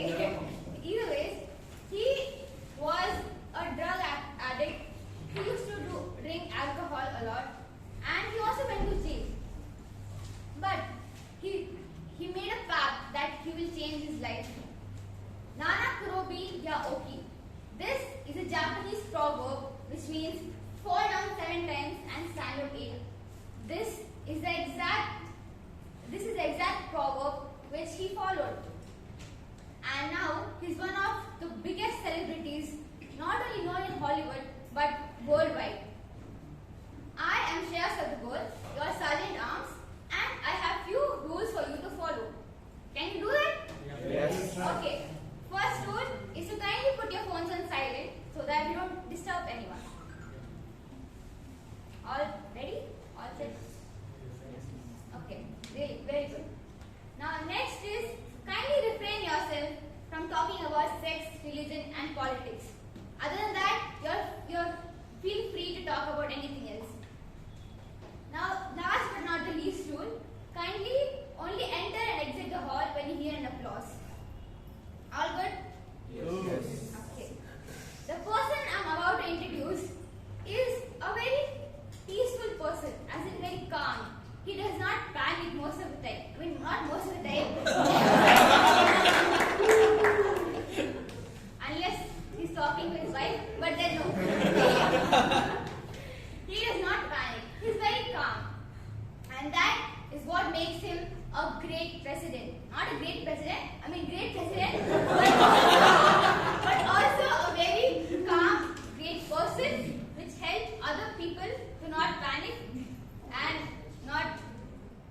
Okay. Either ways, he was a drug addict. He used to drink alcohol a lot, and he also went to jail. But he made a pact that he will change his life. Nana Kurobi Ya Oki. This is a Japanese proverb which means fall down 7 times and stand up 8. This is the exact proverb which he followed. And now he's one of the biggest celebrities, not only known in Hollywood but worldwide. I am Shreya Sadugol, your Sergeant Arms, and I have few rules for you to follow. Can you do that? Yes. Okay. First rule is to kindly put your phones on silent so that you don't disturb anyone. All ready? All set? Okay. Really, very good. Now next is kindly refrain yourself from talking about sex, religion and politics. Other than that, you're feel free to talk about anything else. Now, last but not the least rule, kindly only enter and exit the hall when you hear an applause. All good? Yes. Okay. The person I'm about to introduce is a very peaceful person, as in very calm. He does not panic most of the time. I mean, not most of the time. Unless he's talking to his wife, but then no. He does not panic. He's very calm. And that is what makes him a great president. Not a great president, I mean great president, but also a very calm, great person which helps other people to not panic and not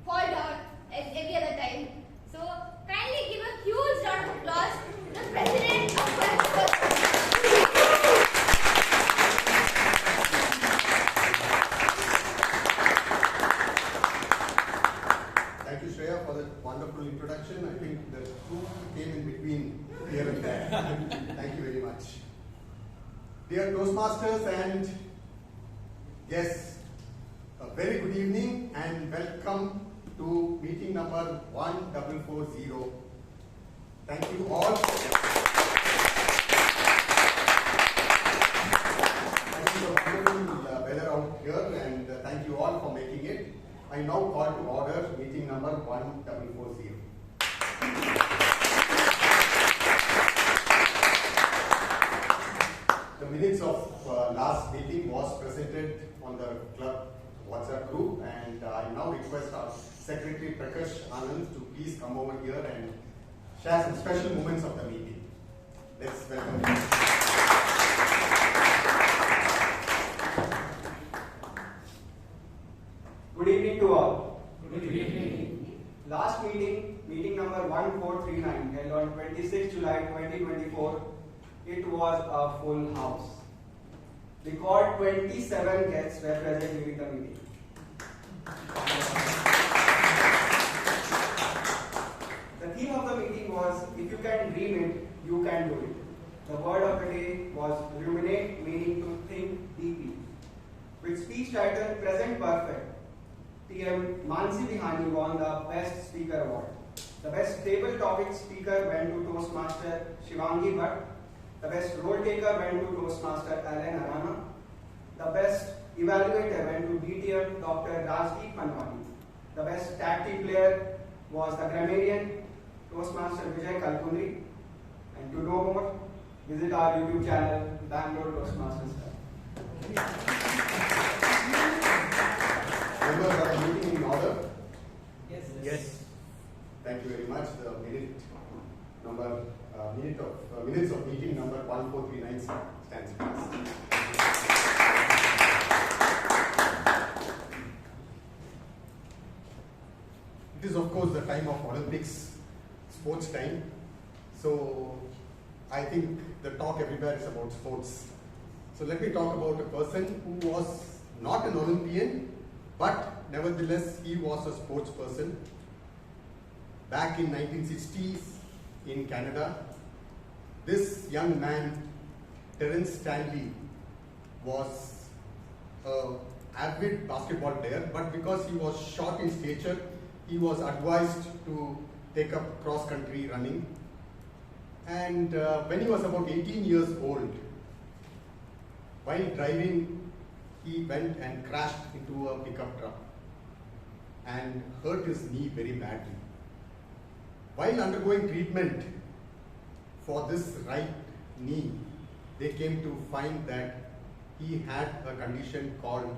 fall down every other time. So kindly give a huge round of applause to the president of Palgota. Thank you, Shreya, for that wonderful introduction. I think the truth came in between here and there. Thank you very much. Dear Toastmasters and yes, a very good evening and welcome to meeting number 1440. Thank you all. Thank you for the wonderful weather out here and thank you all for making it. I now call to order meeting number 1440. The minutes of last meeting was presented on the club WhatsApp group and I now request our Secretary Anand to please come over here and share some special moments of the meeting. Let's welcome him. Good evening to all. Good evening. Last meeting, meeting number 1439, held on 26 July 2024, it was a full house. Record 27 guests were present during the meeting. The theme of the meeting was, if you can dream it, you can do it. The word of the day was ruminate, meaning to think deeply. With speech title Present Perfect, TM Mansi Bihani won the Best Speaker Award. The Best Table Topic Speaker went to Toastmaster Shivangi Bhat. The Best Role Taker went to Toastmaster Arka. The Best Evaluator went to DTM Dr. Rashi. The Best Tag Team Player was the grammarian Toastmaster Vijay Kalkundri. And to know more, visit our YouTube channel, Bangalore Toastmasters. Members, are the meeting in order? Yes. Thank you very much. The minutes of meeting number 1439 stands fast. It is of course the time of Olympics, sports time. So I think the talk everywhere is about sports. So let me talk about a person who was not an Olympian, but nevertheless he was a sports person. Back in 1960s in Canada, this young man, Terence Stanley, was an avid basketball player, but because he was short in stature, he was advised to take up cross-country running. And when he was about 18 years old, while driving, he went and crashed into a pickup truck and hurt his knee very badly. While undergoing treatment for this right knee, they came to find that he had a condition called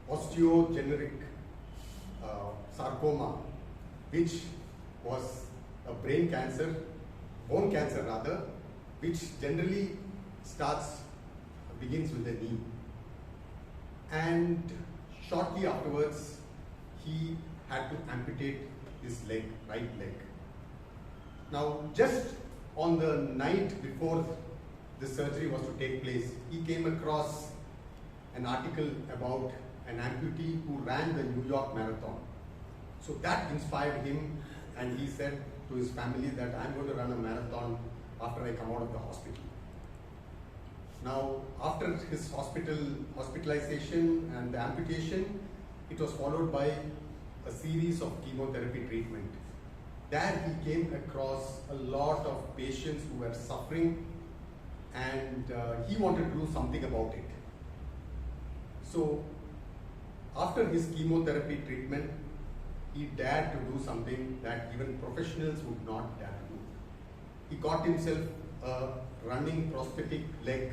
osteogeneric sarcoma, which was a bone cancer rather, which generally begins with the knee. And shortly afterwards, he had to amputate his right leg. Now, just on the night before the surgery was to take place, he came across an article about an amputee who ran the New York Marathon. So that inspired him, and he said to his family that I'm going to run a marathon after I come out of the hospital. Now, after his hospitalization and the amputation, it was followed by a series of chemotherapy treatment. There he came across a lot of patients who were suffering, and he wanted to do something about it. So, after his chemotherapy treatment, he dared to do something that even professionals would not dare to do. He got himself a running prosthetic leg,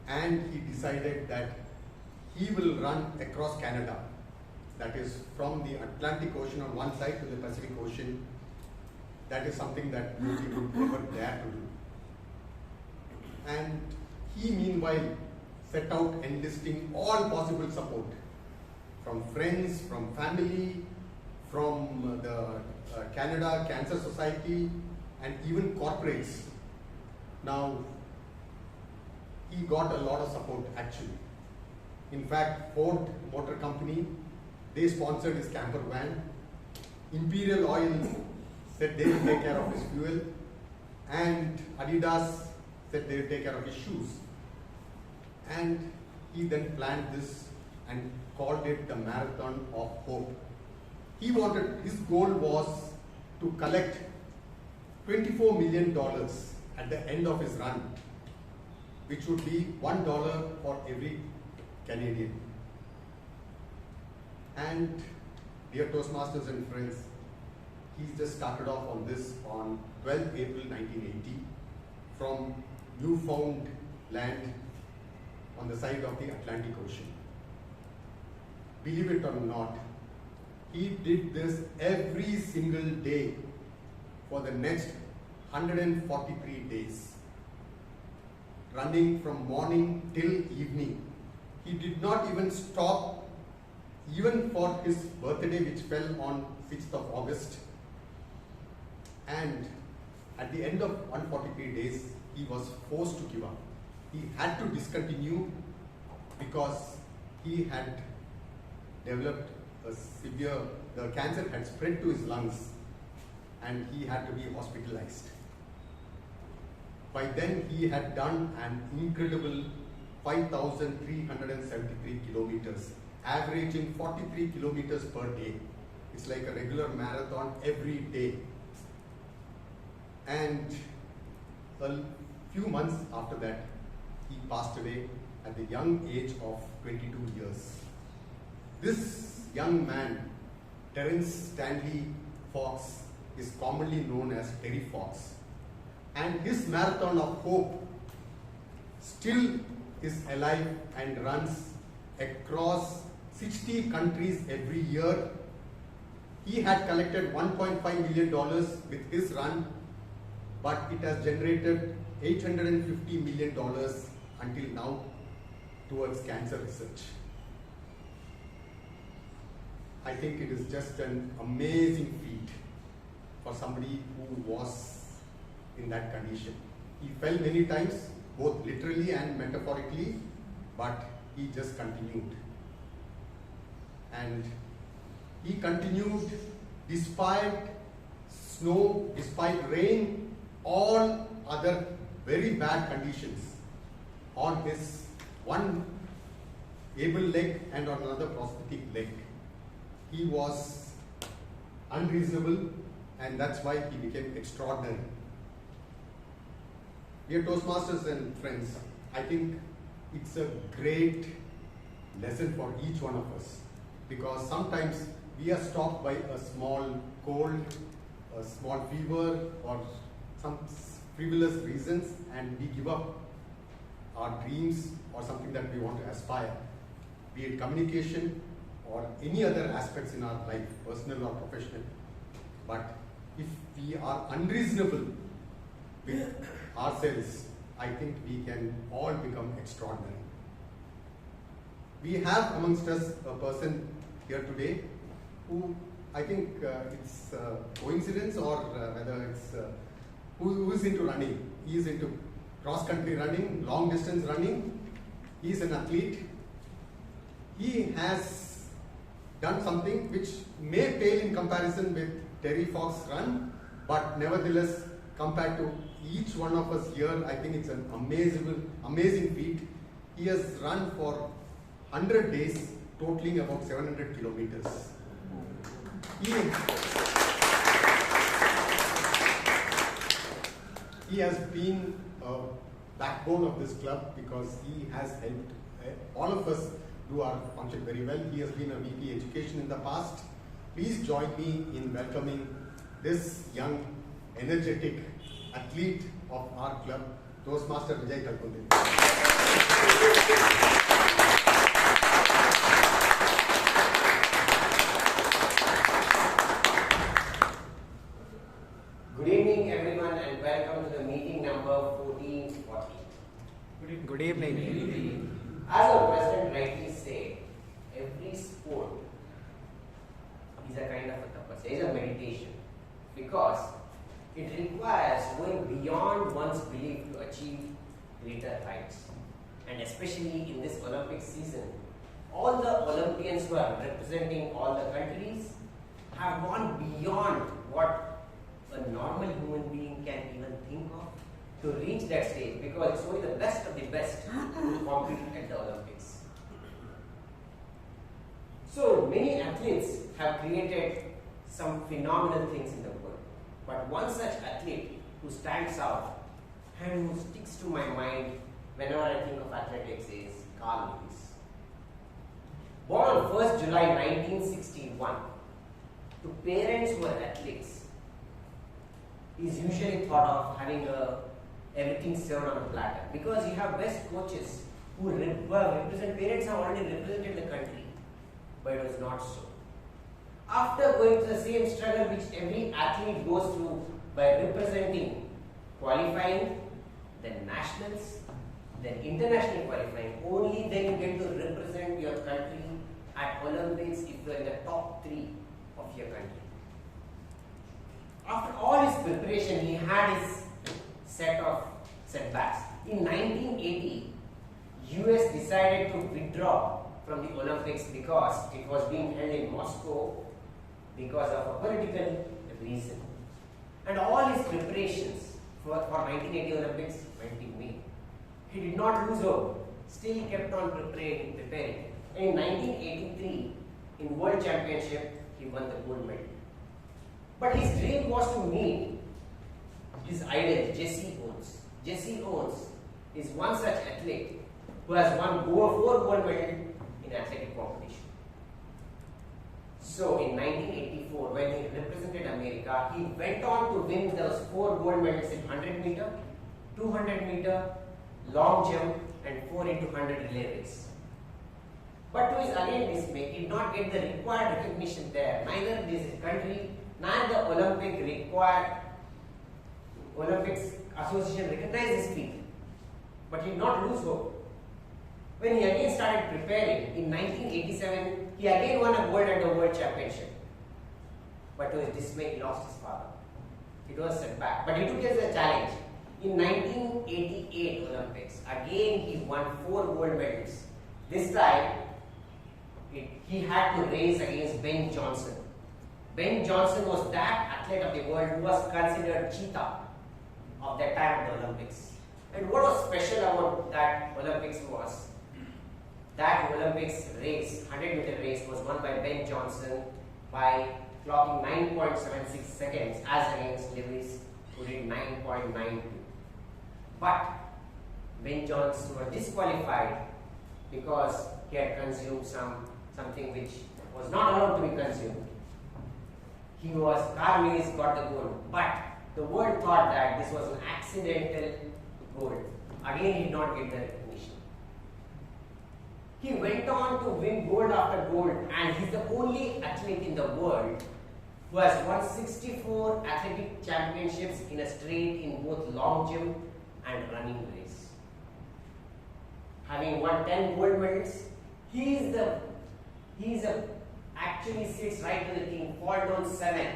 and he decided that he will run across Canada. That is from the Atlantic Ocean on one side to the Pacific Ocean. That is something that nobody would never dare to do. And he meanwhile set out enlisting all possible support from friends, from family, from the Canada Cancer Society, and even corporates. Now, he got a lot of support actually. In fact, Ford Motor Company, they sponsored his camper van. Imperial Oil said they will take care of his fuel, and Adidas said they will take care of his shoes. And he then planned this and called it the Marathon of Hope. His goal was to collect $24 million at the end of his run, which would be $1 for every Canadian. And dear Toastmasters and friends, he just started off on this on 12th April 1980 from Newfoundland on the side of the Atlantic Ocean. Believe it or not, he did this every single day for the next 143 days, running from morning till evening. He did not even stop, even for his birthday, which fell on 6th of August. And at the end of 143 days, he was forced to give up. He had to discontinue because he had developed the cancer had spread to his lungs, and he had to be hospitalized. By then, he had done an incredible 5,373 kilometers, averaging 43 kilometers per day. It's like a regular marathon every day. And a few months after that, he passed away at the young age of 22 years. This young man, Terence Stanley Fox, is commonly known as Terry Fox. And his Marathon of Hope still is alive and runs across 60 countries every year. He had collected $1.5 million with his run, but it has generated $850 million until now towards cancer research. I think it is just an amazing feat for somebody who was in that condition. He fell many times, both literally and metaphorically, but he just continued. And he continued despite snow, despite rain, all other very bad conditions on his one able leg and on another prosthetic leg. He was unreasonable, and that's why he became extraordinary. Dear Toastmasters and friends, I think it's a great lesson for each one of us, because sometimes we are stopped by a small cold, a small fever, or some frivolous reasons, and we give up our dreams or something that we want to aspire, be it communication or any other aspects in our life, personal or professional. But if we are unreasonable with ourselves, I think we can all become extraordinary. We have amongst us a person here today who, I think it's coincidence or whether it's who is into running. He is into cross-country running, long distance running. He is an athlete. He has done something which may pale in comparison with Terry Fox run, but nevertheless, compared to each one of us here, I think it's an amazing feat. He has run for 100 days, totaling about 700 kilometers. He has been a backbone of this club because he has helped all of us do our function very well. He has been a VP Education in the past. Please join me in welcoming this young, energetic athlete of our club, Toastmaster Vijay Kalkundri. Good evening, everyone, and welcome to the meeting number 1440. Good evening. As our president rightly said, every sport is a kind of a tapasya, is a meditation, because it requires going beyond one's belief to achieve greater heights. And especially in this Olympic season, all the Olympians who are representing all the countries have gone beyond what a normal human being can even think of to reach that stage, because it's only the best of the best who compete at the Olympics. So many athletes have created some phenomenal things in the world, but one such athlete who stands out and who sticks to my mind whenever I think of athletics is Carl Lewis. Born on 1st July 1961 to parents who are athletes, he is usually thought of having everything served on a platter, because you have best coaches who represent, parents have already represented the country, but it was not so. After going through the same struggle which every athlete goes through by representing, qualifying, then nationals, then international qualifying, only then you get to represent your country at Olympics if you are in the top 3 of your country. After all his preparation, he had his set of setbacks. In 1980, US decided to withdraw from the Olympics because it was being held in Moscow because of a political reason. And all his preparations for 1980 Olympics went in vain. He did not lose hope, still kept on preparing. And in 1983, in World Championship, he won the gold medal. But his dream was to meet his idol, Jesse Owens. Jesse Owens is one such athlete who has won 4 gold medals in athletic competition. So in 1984, when he represented America, he went on to win those 4 gold medals in 100 meter, 200 meter, long jump, and 4 into 100 relay race. But to his again dismay, he did not get the required recognition there. Neither this country, neither the Olympics Association recognized his feat. But he did not lose hope. When he again started preparing in 1987, he again won a gold at the World Championship. But to his dismay, he lost his father. It was a setback. But he took it as a challenge. In 1988 Olympics, again he won 4 gold medals. This time, he had to race against Ben Johnson. Ben Johnson was that athlete of the world who was considered cheetah of that time at the Olympics. And what was special about that Olympics was that Olympics race, 100 meter race, was won by Ben Johnson by clocking 9.76 seconds as against Lewis, who did 9.92. But Ben Jones was disqualified because he had consumed something which was not allowed to be consumed. Carl Lewis got the gold, but the world thought that this was an accidental gold. Again, he did not get the recognition. He went on to win gold after gold, and he's the only athlete in the world who has won 64 athletic championships in a straight in both long jump and running race. Having won 10 gold medals, actually sits right to the king, fall down 7.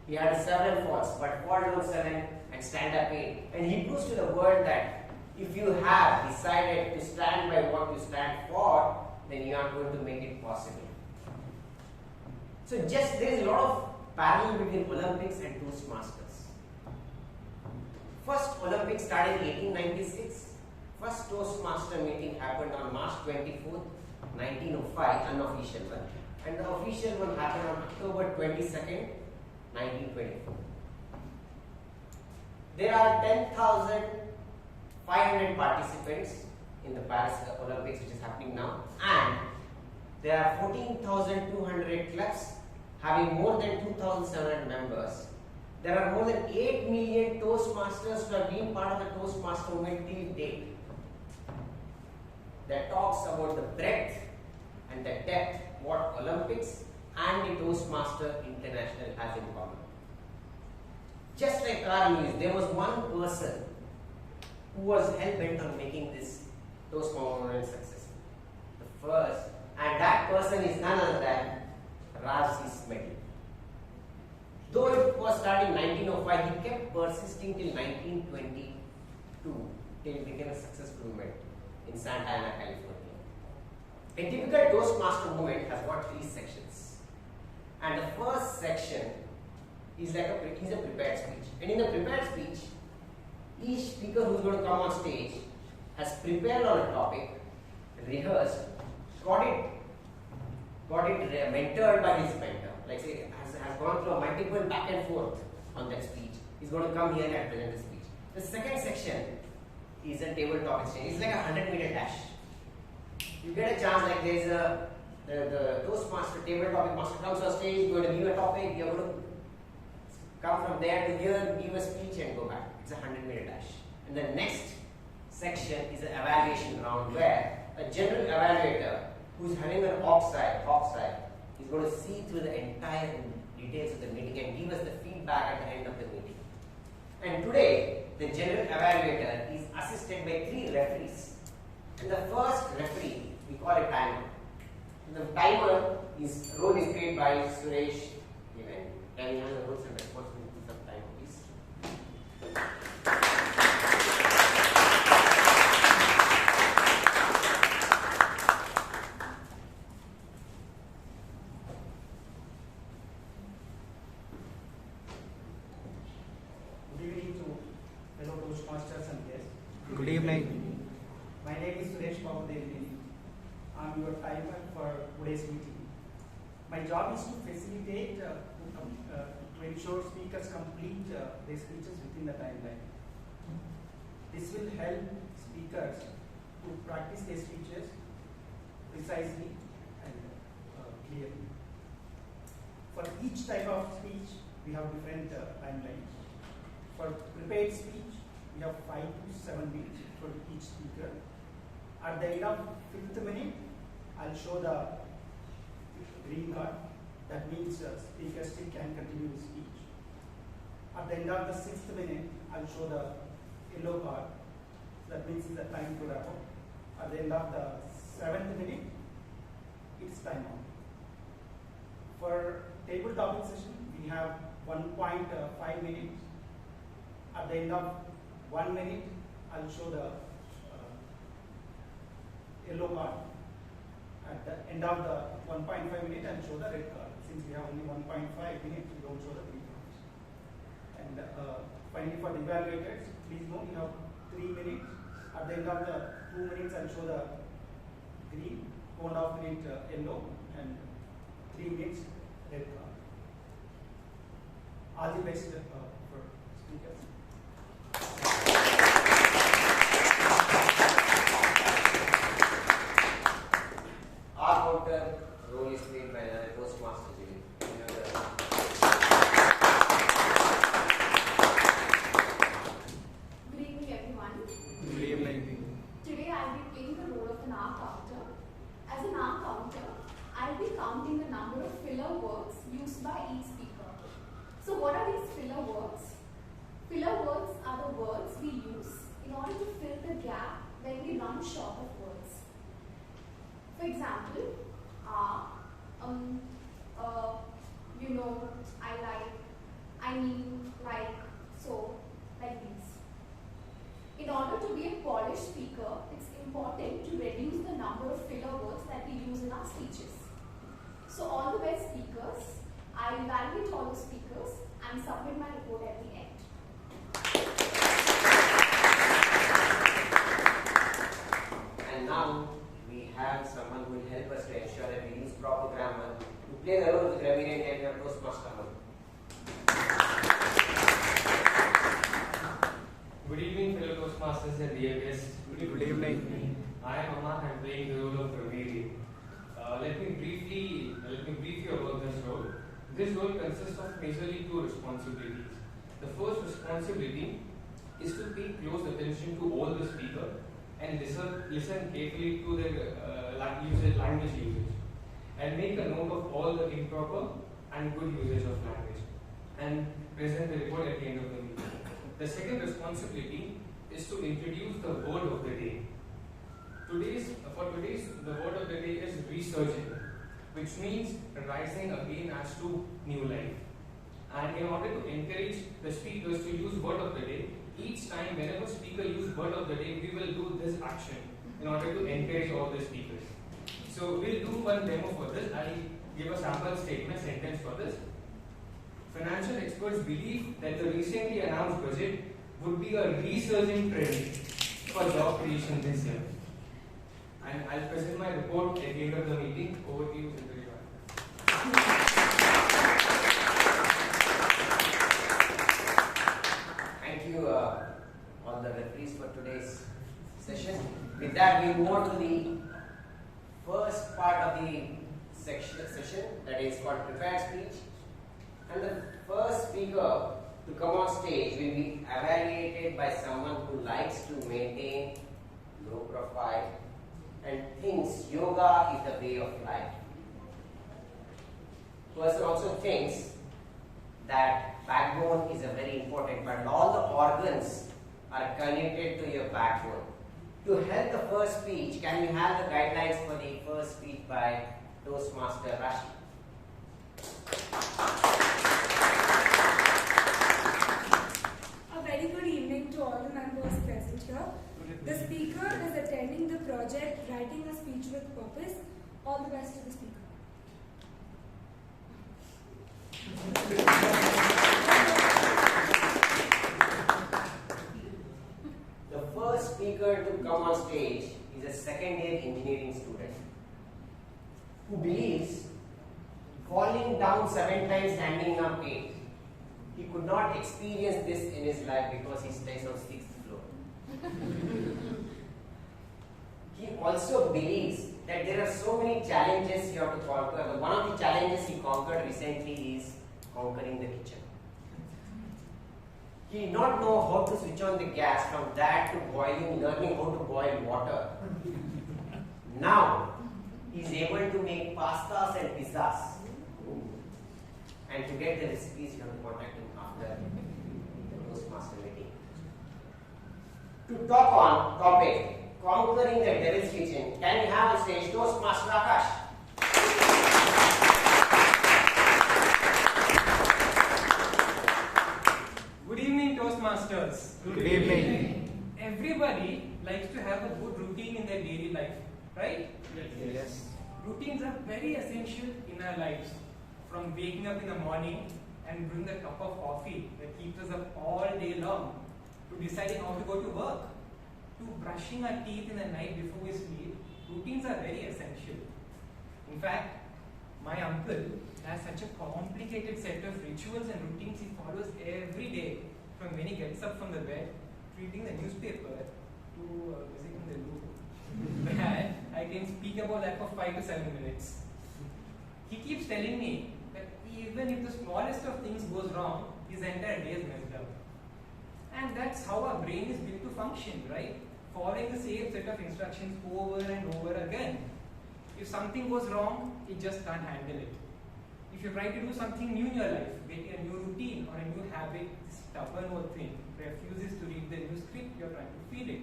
He had several falls, but fall down 7 and stand up 8. And he proves to the world that if you have decided to stand by what you stand for, then you are going to make it possible. So there is a lot of parallel between Olympics and Toastmasters. First Olympics started in 1896. First Toastmaster meeting happened on March 24th, 1905, unofficial one. And the official one happened on October 22nd, 1924. There are 10,500 participants in the Paris Olympics, which is happening now, and there are 14,200 clubs having more than 2,700 members. There are more than 8 million Toastmasters who have been part of the Toastmaster movement till date. That talks about the breadth and the depth what Olympics and the Toastmaster International has in common. Just like Carl Lewis, there was one person who was hell-bent on making this Toastmaster movement successful. The first, and that person is none other than Rashi's medal. Though it was starting 1905, he kept persisting till 1922 till it became a successful movement in Santa Ana, California. A typical Toastmaster movement has got 3 sections, and the first section is like a prepared speech. And in the prepared speech, each speaker who is going to come on stage has prepared on a topic, rehearsed, got it mentored by his mentor. Like say, has gone through a multiple back and forth on that speech. He's going to come here and present the speech. The second section is a tabletop exchange. It's like a 100-meter dash. You get a chance, like there's the Toastmaster table topic master comes on stage, you're going to give a topic, you're going to come from there to here, give a speech and go back. It's a 100-meter dash. And the next section is an evaluation round where a general evaluator who's having an offside, is going to see through the entire details of the meeting and give us the feedback at the end of the meeting. And today, the general evaluator is assisted by 3 referees. And the first referee, we call it timer. The timer role is played by Suresh. Can you have the roles and responsibilities of timer, please? Good evening to fellow Toastmasters and guests. Good evening. My name is Suresh Mahaboobullah. I'm your timer for today's meeting. My job is to facilitate to ensure speakers complete their speeches within the timeline. This will help speakers to practice their speeches precisely and clearly. For each type of speech, we have different timelines. For prepared speech, we have 5 to 7 minutes for each speaker. At the end of 5th minute, I'll show the green card. That means speaker still can continue his speech. At the end of the 6th minute, I'll show the yellow card. That means it's the time to wrap up. At the end of the 7th minute, it's time out. For table topic session, we have 1.5 minutes. At the end of 1 minute, I'll show the yellow card. At the end of the 1.5 minute, I'll show the red card. Since we have only 1.5 minutes, we don't show the green cards. And finally, for the evaluators, please know you have 3 minutes. At the end of the 2 minutes, I'll show the green, 1.5 minute yellow, and 3 minutes red card. All the best for speakers. we use in order to fill the gap when we run short of words. For example, you know, I like, I mean, like, so, like these. In order to be a polished speaker, it's important to reduce the number of filler words that we use in our speeches. So all the best speakers, I evaluate all the speakers and submit my report at the end. And now we have someone who will help us to ensure that we use proper grammar to play the role of the grammarian and our Toastmaster. Good evening, fellow Toastmasters and dear guests. Good evening. I am Anand. I am playing the role of grammarian. Let me brief you about this role. This role consists of majorly two responsibilities. The first responsibility is to pay close attention to all the speaker and listen carefully to their language usage, and make a note of all the improper and good usage of language, and present the report at the end of the meeting. The second responsibility is to introduce the word of the day. For today's, the word of the day is resurging, which means rising again as to new life. And in order to encourage the speakers to use word of the day, each time whenever speaker use word of the day, we will do this action in order to encourage all the speakers. So we'll do one demo for this. I'll give a sample sentence for this. Financial experts believe that the recently announced budget would be a resurging trend for job creation this year. And I'll present my report at the end of the meeting. Over to you, Shreya. Thank you, all the referees, for today's session. With that, we move on to the first part of the session, that is called prepared speech. And the first speaker to come on stage will be evaluated by someone who likes to maintain low profile and thinks yoga is the way of life. Person also thinks that backbone is a very important part. All the organs are connected to your backbone. To help the first speech, can we have the guidelines for the first speech by Toastmaster Rashi? A very good evening to all the members present here. The speaker is attending the project Writing a Speech with Purpose. All the best to the speaker. The first speaker to come on stage is a second-year engineering student who believes falling down 7 times, standing up 8. He could not experience this in his life because he stays on 6th floor. He also believes that there are so many challenges you have to conquer. One of the challenges he conquered recently is conquering the kitchen. He did not know how to switch on the gas, from that to boiling, learning how to boil water. Now, he is able to make pastas and pizzas. And to get the recipes, you have to contact him after the Toastmaster meeting. To talk on topic, conquering the devil's kitchen, can we have on stage Toastmaster Akash? Good evening, Toastmasters. Good evening. Everybody likes to have a good routine in their daily life, right? Yes. Routines are very essential in our lives. From waking up in the morning and brewing a cup of coffee that keeps us up all day long, to deciding how to go to work, to brushing our teeth in the night before we sleep, routines are very essential. In fact, my uncle has such a complicated set of rituals and routines he follows every day, from when he gets up from the bed, to reading the newspaper, to visiting the loo. And I can speak about that for 5 to 7 minutes. He keeps telling me that even if the smallest of things goes wrong, his entire day is messed up. And that's how our brain is built to function, right? Following the same set of instructions over and over again. If something goes wrong, it just can't handle it. If you try to do something new in your life, get a new routine or a new habit, this stubborn old thing refuses to read the new script you're trying to feel it.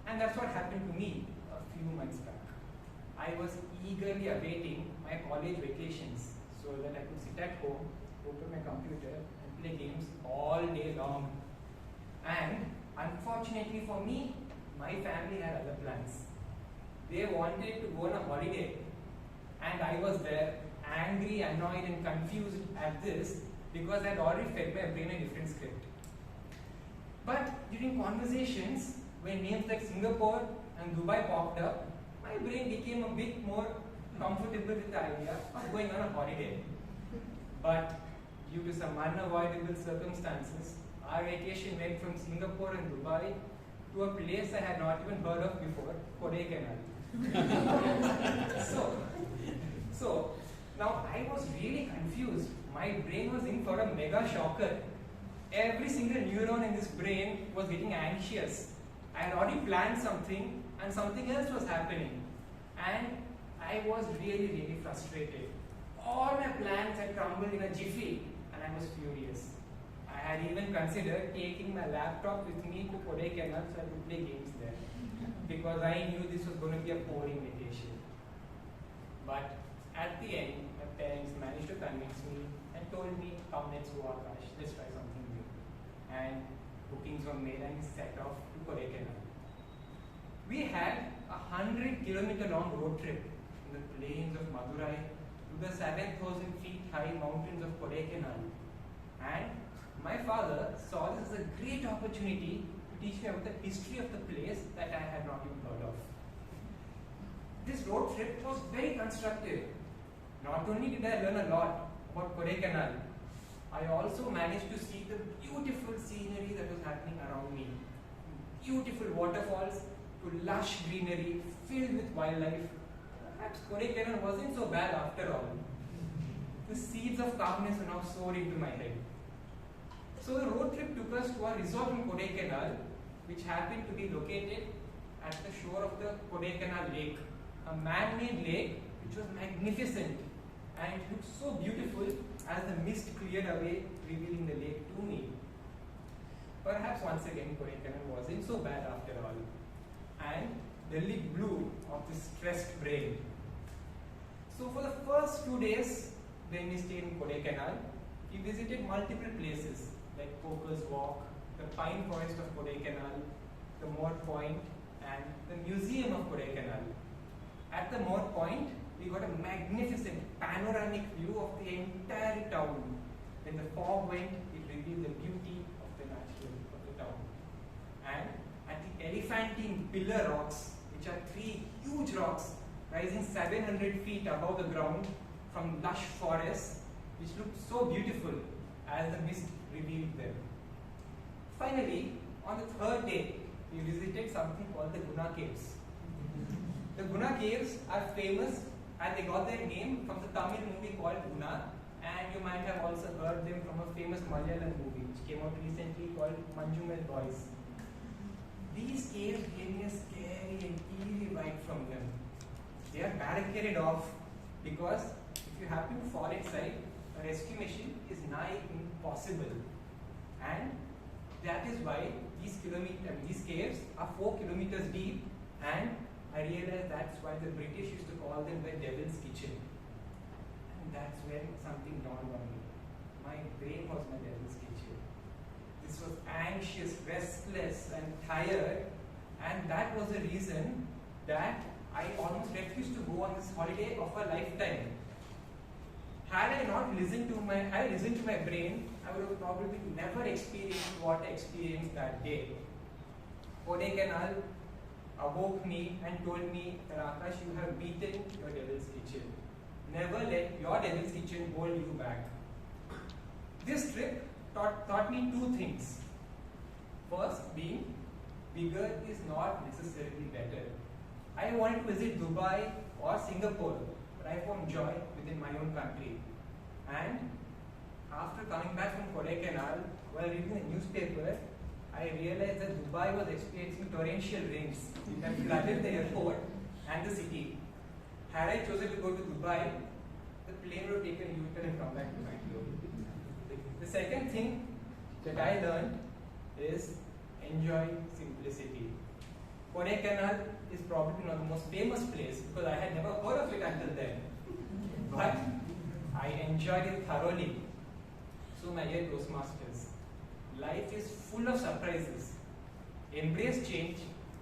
And that's what happened to me a few months back. I was eagerly awaiting my college vacations so that I could sit at home, open my computer and play games all day long. And unfortunately for me, my family had other plans. They wanted to go on a holiday, and I was there, angry, annoyed and confused at this because I had already fed my brain a different script. But during conversations, when names like Singapore and Dubai popped up, my brain became a bit more comfortable with the idea of going on a holiday. But due to some unavoidable circumstances, our vacation went from Singapore and Dubai to a place I had not even heard of before, Kodaikanal. So now I was really confused. My brain was in for a mega shocker. Every single neuron in this brain was getting anxious. I had already planned something and something else was happening. And I was really, really frustrated. All my plans had crumbled in a jiffy and I was furious. I had even considered taking my laptop with me to Kodaikanal so I could play games there. Because I knew this was going to be a boring vacation. But at the end, my parents managed to convince me and told me, come, let's go, Akash, let's try something new. And bookings were made and set off to Kodaikanal. We had a 100-kilometer long road trip in the plains of Madurai to the 7,000 feet high mountains of Kodaikanal. And my father saw this as a great opportunity to teach me about the history of the place that I had not even heard of. This road trip was very constructive. Not only did I learn a lot about Kodaikanal, I also managed to see the beautiful scenery that was happening around me. Beautiful waterfalls to lush greenery filled with wildlife. Perhaps Kodaikanal wasn't so bad after all. The seeds of calmness were now soared into my head. So the road trip took us to a resort in Kodaikanal, which happened to be located at the shore of the Kodaikanal lake, a man-made lake which was magnificent and it looked so beautiful as the mist cleared away, revealing the lake to me. Perhaps once again Kodaikanal wasn't so bad after all, and the lid blew of this stressed brain. So for the first 2 days when we stayed in Kodaikanal, we visited multiple places like Poker's Walk, the pine forest of Kodaikanal, the Moor Point and the museum of Kodaikanal. At the Moor Point, we got a magnificent panoramic view of the entire town. When the fog went, it revealed the beauty of the town. And at the Elephantine Pillar Rocks, which are 3 huge rocks rising 700 feet above the ground from lush forests, which looked so beautiful as the mist revealed them. Finally, on the 3rd day, we visited something called the Guna Caves. The Guna Caves are famous and they got their name from the Tamil movie called Guna, and you might have also heard them from a famous Malayalam movie which came out recently called Manjumal Boys. These caves gave me a scary and eerie vibe from them. They are barricaded off because if you happen to fall inside, a rescue mission is nigh impossible. And that is why these caves are 4 kilometers deep, and I realized that's why the British used to call them the Devil's Kitchen. And that's when something dawned on me. My brain was my Devil's Kitchen. This was anxious, restless and tired, and that was the reason that I almost refused to go on this holiday of a lifetime. Had I listened to my brain, I would have probably never experienced what I experienced that day. Kodaikanal awoke me and told me that Akash, you have beaten your Devil's Kitchen. Never let your Devil's Kitchen hold you back. This trip taught me 2 things. First being, bigger is not necessarily better. I wanted to visit Dubai or Singapore, but I found joy within my own country. And after coming back from Kodaikanal, while reading the newspaper, I realized that Dubai was experiencing torrential rains that flooded the airport and the city. Had I chosen to go to Dubai, the plane would have taken a U-turn and come back to Bangalore. The second thing that I learned is enjoy simplicity. Kodaikanal is probably not the most famous place because I had never heard of it until then. But I enjoyed it thoroughly. So my dear Toastmasters, life is full of surprises. Embrace change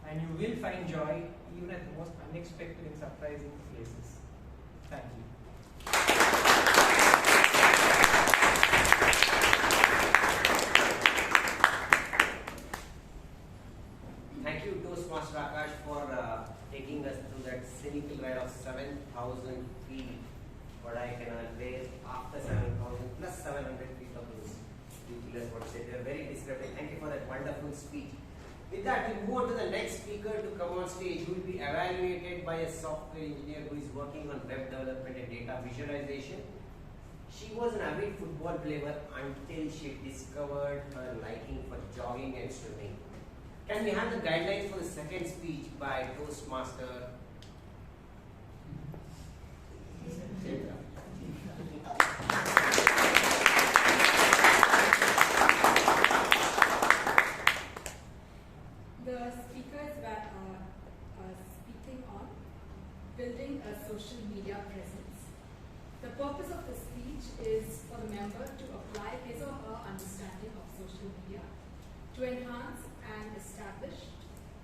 and you will find joy even at the most unexpected and surprising places. Thank you. Thank you, Toastmaster Akash, for taking us through that cynical ride of 7,000 feet. Kodaikanal, where after 7,000 plus 700 feet of those ridiculous, what say, they are very descriptive. Thank you for that wonderful speech. With that, we move on to the next speaker to come on stage, who will be evaluated by a software engineer who is working on web development and data visualization. She was an avid football player until she discovered her liking for jogging and swimming. Can we have the guidelines for the second speech by Toastmaster Chaitra? The speakers are speaking on building a social media presence. The purpose of the speech is for the member to apply his or her understanding of social media to enhance and establish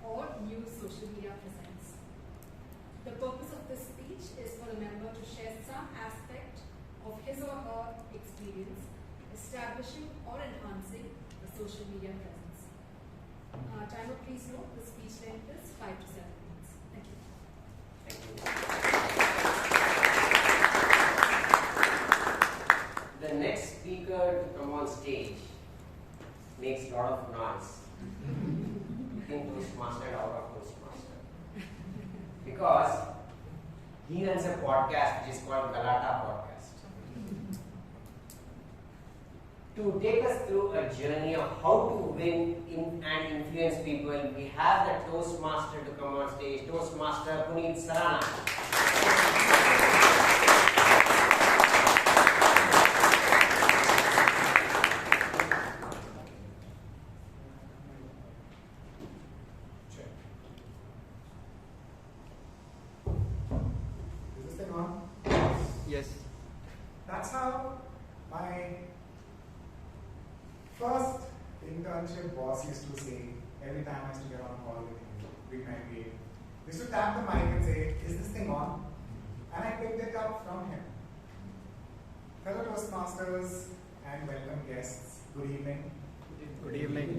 or use social media presence. The purpose of this speech is for the member to share some aspect of his or her experience establishing or enhancing the social media presence. Timer, please note the speech length is 5 to 7 minutes. Thank you. Thank you. The next speaker to come on stage makes a lot of noise. Being Toastmaster out of Toastmaster. Because he runs a podcast which is called Galata Podcast. To take us through a journey of how to win and influence people, we have the Toastmaster to come on stage, Toastmaster Puneeth Suraana. Is this thing on? Yes. That's how my first internship boss used to say every time I used to get on a call with him, with my MBA. He used to tap the mic and say, "Is this thing on?" And I picked it up from him. Fellow Toastmasters and welcome guests, good evening. Good evening.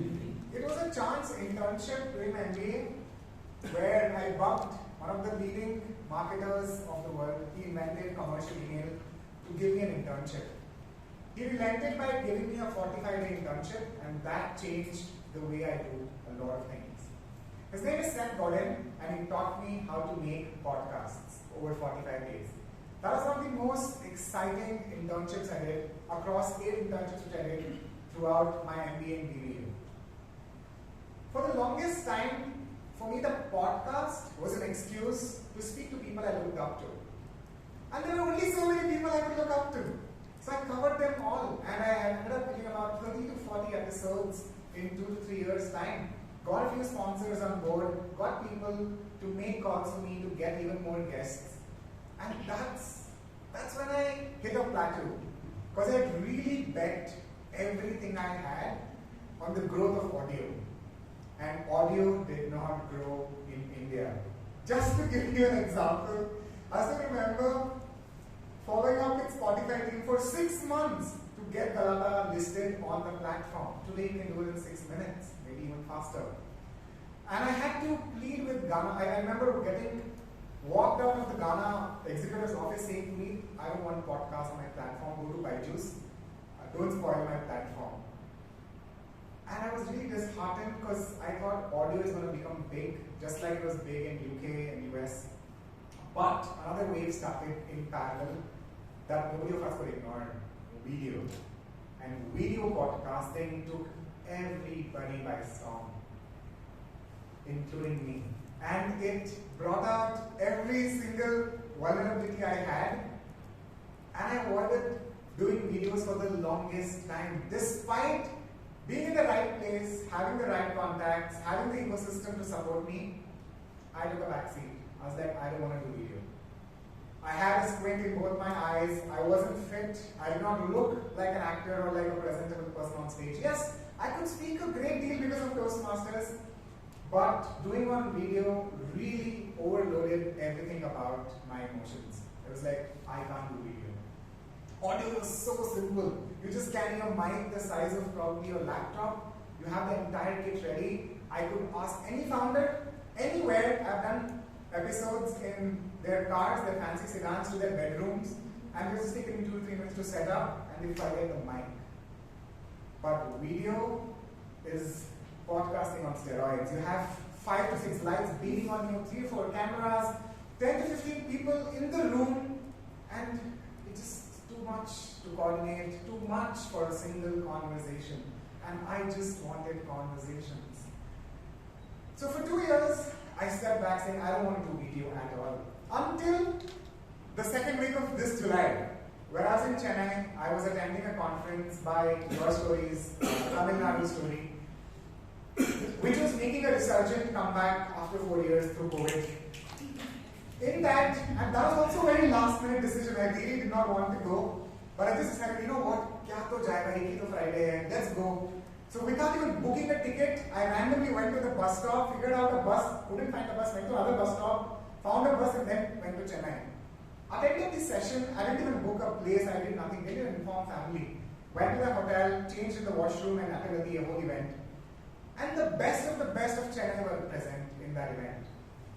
It was a chance internship during my MBA where I bumped one of the leading marketers of the world. He invented commercial email to give me an internship. He relented by giving me a 45-day internship, and that changed the way I do a lot of things. His name is Seth Godin, and he taught me how to make podcasts over 45 days. That was one of the most exciting internships I did across 8 internships which I did throughout my MBA and BBA. For the longest time, for me, the podcast was an excuse to speak to people I looked up to. And there were only so many people I could look up to. So I covered them all, and I ended up getting about 30 to 40 episodes in 2 to 3 years' time. Got a few sponsors on board, got people to make calls for me to get even more guests. And that's when I hit a plateau. Because I had really bet everything I had on the growth of audio. And audio did not grow in India. Just to give you an example, I still remember following up with Spotify team for 6 months to get Galata listed on the platform. Today you can do it in 6 minutes, maybe even faster. And I had to plead with Ghana. I remember getting walked out of the Ghana executive's office saying to me, "I don't want podcasts on my platform, go to Byju's. Don't spoil my platform." And I was really disheartened because I thought audio is going to become big, just like it was big in UK and US. But another wave started in parallel that nobody of us could ignore: video. And video podcasting took everybody by storm, including me. And it brought out every single vulnerability I had, and I avoided doing videos for the longest time, despite being in the right place, having the right contacts, having the ecosystem to support me, I took a back seat. I was like, I don't want to do video. I had a squint in both my eyes. I wasn't fit. I did not look like an actor or like a presentable person on stage. Yes, I could speak a great deal because of Toastmasters, but doing on video really overloaded everything about my emotions. It was like, I can't do video. Audio was so simple. You just carry a mic the size of probably your laptop. You have the entire kit ready. I could ask any founder, anywhere. I've done episodes in their cars, their fancy sedans, to their bedrooms, and it's taken me 2 to 3 minutes to set up, and they forget the mic. But video is podcasting on steroids. You have 5 to 6 lights beating on you, 3 or 4 cameras, 10 to 15 people in the room, and it's just too much to coordinate, too much for a single conversation. And I just wanted conversations. So for 2 years, I stepped back saying, I don't want to do video at all. Until the second week of this July, where I was in Chennai, I was attending a conference by Your Stories, Tamil Nadu Story, which was making a resurgent comeback after 4 years through COVID. In that, and that was also a very last minute decision. I really did not want to go, but I just decided, you know what, kya to jayega, ek hi to Friday hai, let's go. So without even booking a ticket, I randomly went to the bus stop, figured out a bus, couldn't find a bus, went to another bus stop, found a bus, and then went to Chennai. Attended this session, I didn't even book a place, I did nothing, didn't inform family. Went to the hotel, changed in the washroom, and attended the whole event. And the best of Chennai were present in that event.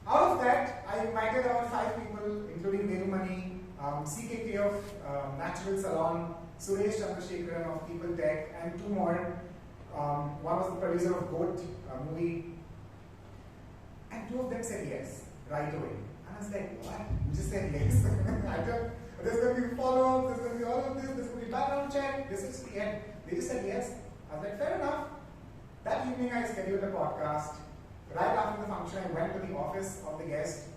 Out of that, I invited about 5 people, including Venumani, CKK of Natural Salon, Suresh Chandrasekharan of People Tech, and 2 more. One was the producer of Goat movie. And 2 of them said yes, right away. And I was like, what? You just said yes. There's going to be follow-up, there's going to be all of this, there's going to be background check, this is the end. They just said yes. I was like, fair enough. That evening I scheduled a podcast. Right after the function, I went to the office of the guest,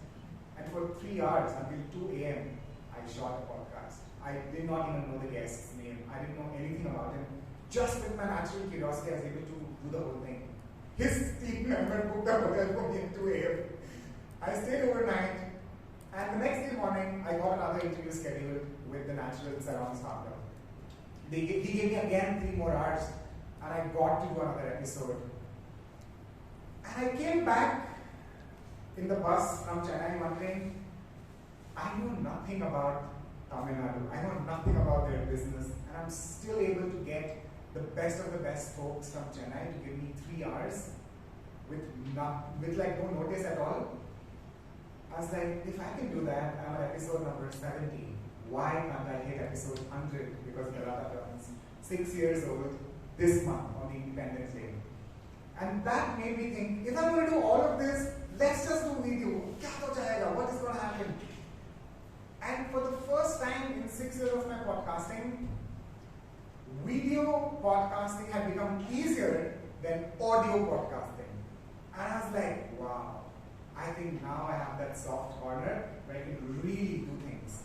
and for 3 hours, until 2 a.m., I shot a podcast. I did not even know the guest's name. I didn't know anything about him. Just with my natural curiosity, I was able to do the whole thing. His team member booked a hotel for me at 2 a.m. I stayed overnight, and the next day morning, I got another interview scheduled with the Natural Surrounds founder. He gave me again 3 more hours, and I got to do another episode. And I came back in the bus from Chennai wondering, I know nothing about Tamil Nadu. I know nothing about their business, and I'm still able to get the best of the best folks from Chennai to give me 3 hours with like no notice at all. I was like, if I can do that, I'm at episode number 70. Why can't I hit episode 100? Because Garada turns 6 years old this month on the Independence Day. And that made me think, if I'm going to do all of this, let's just do video. Kya to jayega? What is going to happen? And for the first time in 6 years of my podcasting, video podcasting had become easier than audio podcasting. And I was like, wow, I think now I have that soft corner where I can really do things.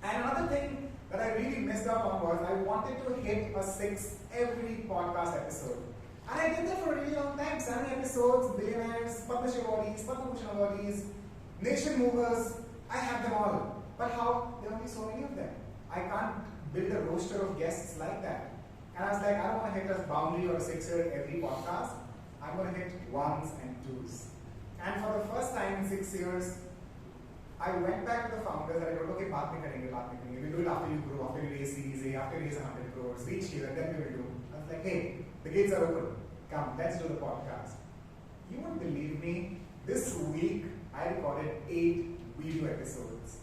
And another thing that I really missed out on was I wanted to hit a 6 every podcast episode. And I did that for a really long time. 7 episodes, billionaires, Padma Shri awardees, Padma Bhushan awardees, nation movers, I have them all. But how? There are only so many of them. I can't build a roster of guests like that. And I was like, I don't want to hit a boundary or a 6er every podcast. I'm going to hit 1s and 2s. And for the first time in 6 years, I went back to the founders and I told, okay, Bhat mein karenge. We'll do it after you grow, after you raise Series A, after you raise 100 crores, reach here, then we will do. I was like, hey, the gates are open. Come, let's do the podcast. You won't believe me. This week, I recorded 8 video episodes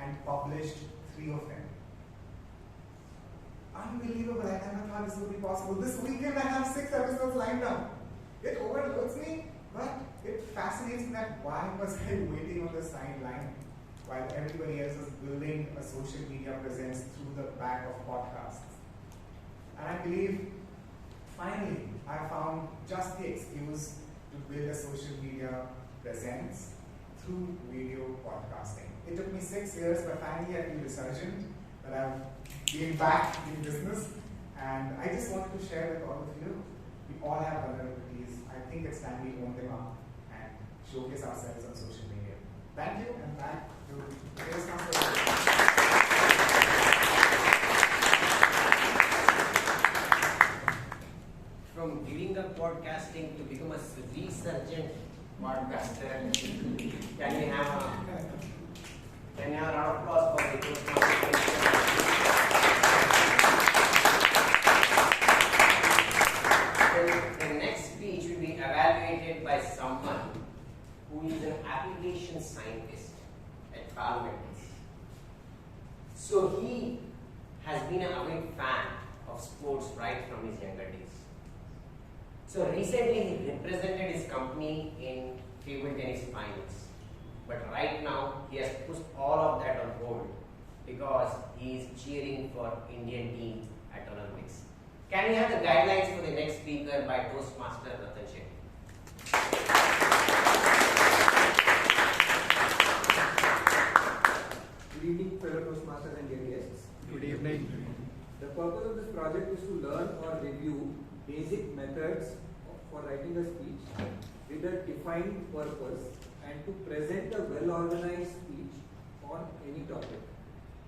and published 3 of them. Unbelievable. I never thought this would be possible. This weekend, I have 6 episodes lined up. It overloads me, but it fascinates me that why was I waiting on the sideline while everybody else was building a social media presence through the back of podcasts. And I believe, finally, I found just the excuse to build a social media presence through video podcasting. It took me 6 years, but finally I feel resurgent that I've been back in business And I just wanted to share with all of you, we all have vulnerabilities. I think it's time we own them up and showcase ourselves on social media. Thank you, and back to Toastmasters. From giving up podcasting to become a resurgent podcaster, can you have a round of applause for the Toastmasters? The next speech will be evaluated by someone who is an application scientist at Palgota. So he has been an avid fan of sports right from his younger days. So recently he represented his company in table tennis finals. But right now he has put all of that on hold because he is cheering for Indian team at Olympics. Can we have the guidelines for the next speaker by Toastmaster Ratan? Good evening, fellow Toastmasters and dear guests. Good evening. The purpose of this project is to learn or review basic methods for writing a speech with a defined purpose and to present a well-organized speech on any topic.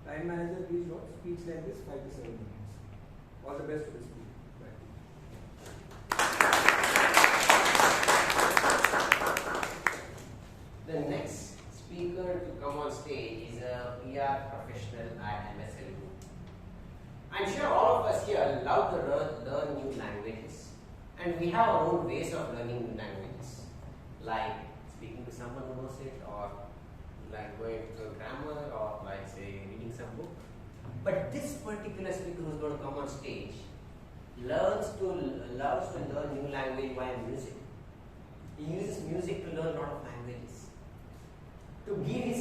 Time manager, please note, speech length is 5 to 7 minutes. All the best to this speech. The next speaker to come on stage is a PR professional at MSL Group. I'm sure all of us here love to learn new languages, and we have our own ways of learning new languages, like speaking to someone who knows it, or like going to grammar, or like say reading some book. But this particular speaker who's going to come on stage loves to learn new language via music. He uses music to learn a lot of languages. To give his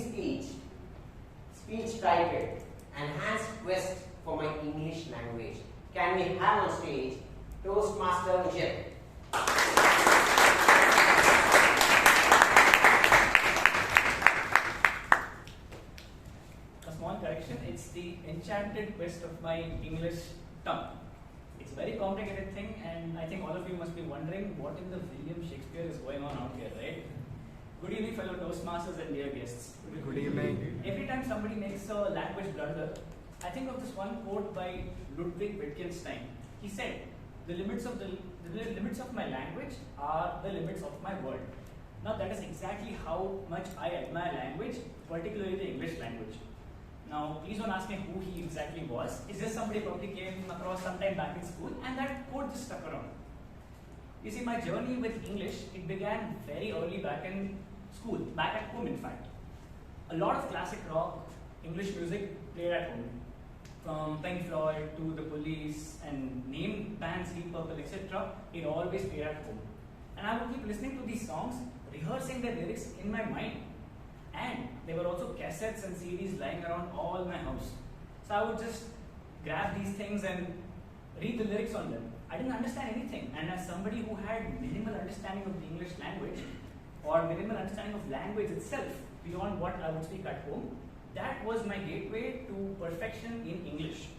speech titled Enhanced Quest for My English Language, can we have on stage Toastmaster Vijay? A small correction, it's the enchanted quest of my English tongue. It's a very complicated thing, and I think all of you must be wondering what in the William Shakespeare is going on out here, right? Good evening, fellow Toastmasters and dear guests. Good evening. Every time somebody makes a language blunder, I think of this one quote by Ludwig Wittgenstein. He said, the limits of my language are the limits of my world. Now that is exactly how much I admire language, particularly the English language. Now, please don't ask me who he exactly was. It's just somebody probably came across sometime back in school, and that quote just stuck around. You see, my journey with English, it began very early back in school, back at home in fact. A lot of classic rock, English music played at home. From Pink Floyd to The Police and name bands, Deep Purple, etc. It always played at home. And I would keep listening to these songs, rehearsing their lyrics in my mind. And there were also cassettes and CDs lying around all my house. So I would just grab these things and read the lyrics on them. I didn't understand anything. And as somebody who had minimal understanding of the English language, or minimal understanding of language itself, beyond what I would speak at home, that was my gateway to perfection in English.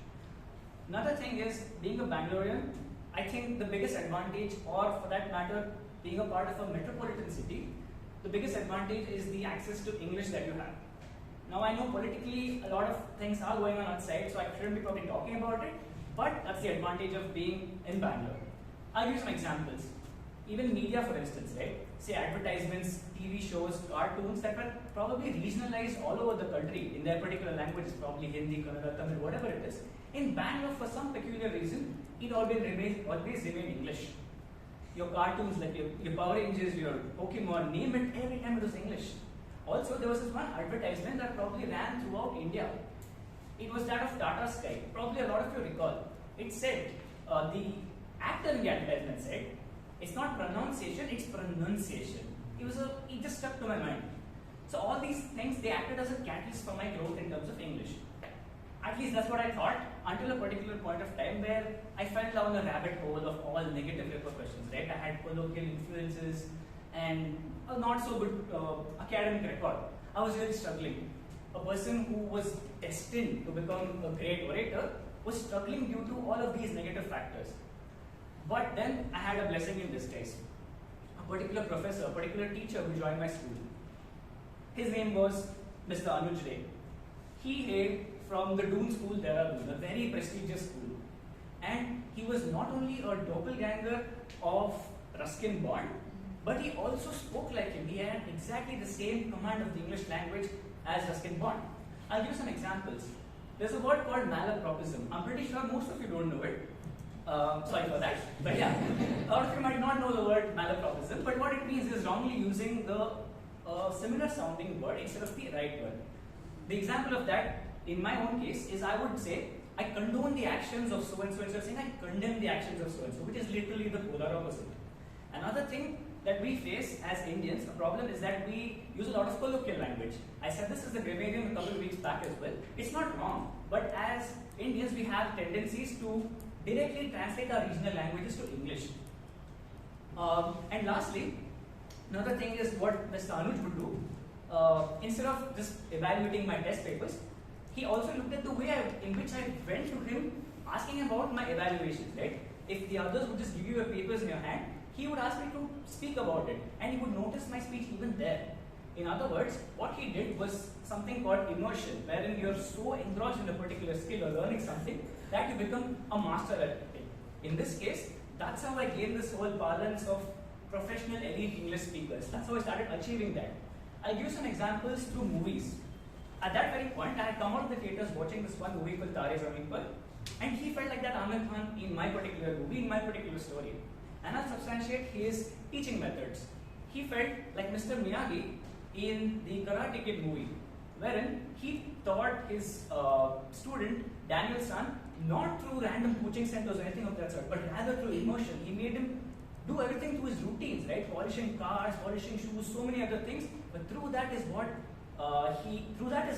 Another thing is, being a Bangalorean, I think the biggest advantage, or for that matter, being a part of a metropolitan city, the biggest advantage is the access to English that you have. Now I know politically a lot of things are going on outside, so I shouldn't be probably talking about it, but that's the advantage of being in Bangalore. I'll give you some examples. Even media, for instance, right? Say advertisements, TV shows, cartoons that were probably regionalized all over the country in their particular languages, probably Hindi, Kannada, Tamil, whatever it is. In Bangalore, for some peculiar reason, it always remained English. Your cartoons, like your Power Rangers, your Pokemon, name it, every time it was English. Also, there was this one advertisement that probably ran throughout India. It was that of Tata Sky. Probably a lot of you recall. It said, the actor in the advertisement said, it's not pronunciation, it's pronunciation. It just stuck to my mind. So all these things, they acted as a catalyst for my growth in terms of English. At least that's what I thought, until a particular point of time where I fell down a rabbit hole of all negative repercussions, right? I had colloquial influences and a not so good academic record. I was really struggling. A person who was destined to become a great orator was struggling due to all of these negative factors. But then I had a blessing in disguise. A particular professor, a particular teacher who joined my school. His name was Mr. Anuj Ray. He hailed from the Doon School, Dehradun, a very prestigious school. And he was not only a doppelganger of Ruskin Bond, but he also spoke like him. He had exactly the same command of the English language as Ruskin Bond. I'll give you some examples. There's a word called malapropism. I'm pretty sure most of you don't know it. Sorry for that. But yeah, a lot of you might not know the word malapropism, but what it means is wrongly using the similar sounding word instead of the right word. The example of that, in my own case, is I would say, I condone the actions of so and so, instead of saying I condemn the actions of so and so, which is literally the polar opposite. Another thing that we face as Indians, a problem is that we use a lot of colloquial language. I said this as a grammarian a couple of weeks back as well. It's not wrong, but as Indians, we have tendencies to directly translate our regional languages to English. And lastly, another thing is what Mr. Anuj would do. Instead of just evaluating my test papers, he also looked at the way in which I went to him asking about my evaluations, right? If the others would just give you your papers in your hand, he would ask me to speak about it, and he would notice my speech even there. In other words, what he did was something called immersion, wherein you're so engrossed in a particular skill or learning something that you become a master at it. In this case, that's how I gained this whole balance of professional elite English speakers. That's how I started achieving that. I'll give you some examples through movies. At that very point, I had come out of the theaters watching this one movie called Tare Zameen Par, and he felt like that Amir Khan in my particular movie, in my particular story. And I'll substantiate his teaching methods. He felt like Mr. Miyagi in the Karate Kid movie, wherein he taught his student, Daniel-san, not through random coaching centers or anything of that sort, but rather through immersion. He made him do everything through his routines, right? Polishing cars, polishing shoes, so many other things. But through that is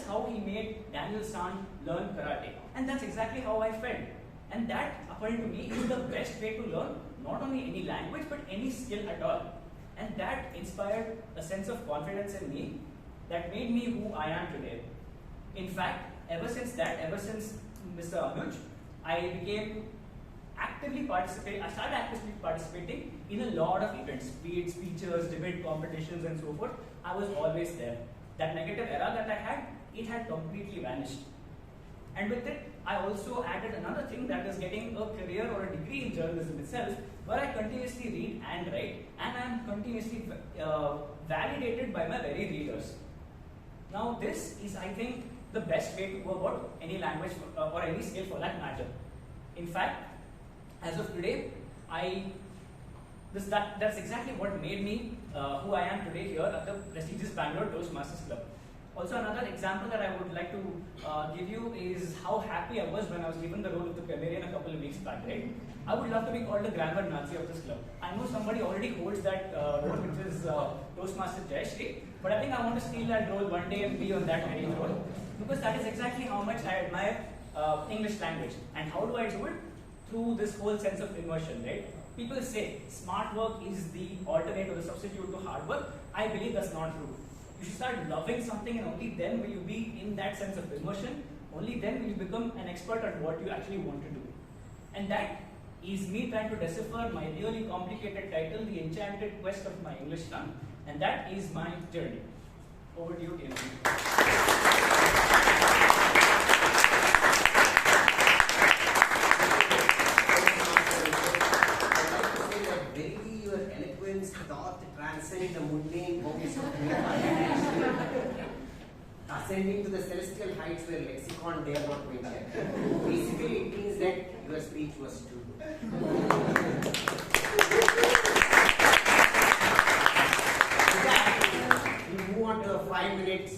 how he made Daniel-san learn karate. And that's exactly how I felt. And that, according to me, is the best way to learn not only any language, but any skill at all. And that inspired a sense of confidence in me that made me who I am today. In fact, ever since Mr. Anuj, I started actively participating in a lot of events, be it speeches, debate competitions, and so forth. I was always there. That negative era that I had, it had completely vanished. And with it, I also added another thing, that is getting a career or a degree in journalism itself, where I continuously read and write, and I am continuously validated by my very readers. Now, this is, I think, the best way to go about any language or any skill for that matter. In fact, as of today, that's exactly what made me who I am today here at the prestigious Bangalore Toastmasters Club. Also, another example that I would like to give you is how happy I was when I was given the role of the grammarian a couple of weeks back, right? I would love to be called the grammar Nazi of this club. I know somebody already holds that role, which is Toastmaster Jayashree, but I think I want to steal that role one day and be on that very role, because that is exactly how much I admire English language. And how do I do it? Through this whole sense of immersion, right? People say smart work is the alternate or the substitute to hard work. I believe that's not true. You should start loving something, and only then will you be in that sense of immersion. Only then will you become an expert at what you actually want to do. And that is me trying to decipher my really complicated title, The Enchanted Quest of My English Tongue. And that is my journey. Over to you, TNC. Transcend the mundane hobbies of ascending to the celestial heights where lexicon dare not venture. Basically, it means that your speech was too good. We move on to a 5 minutes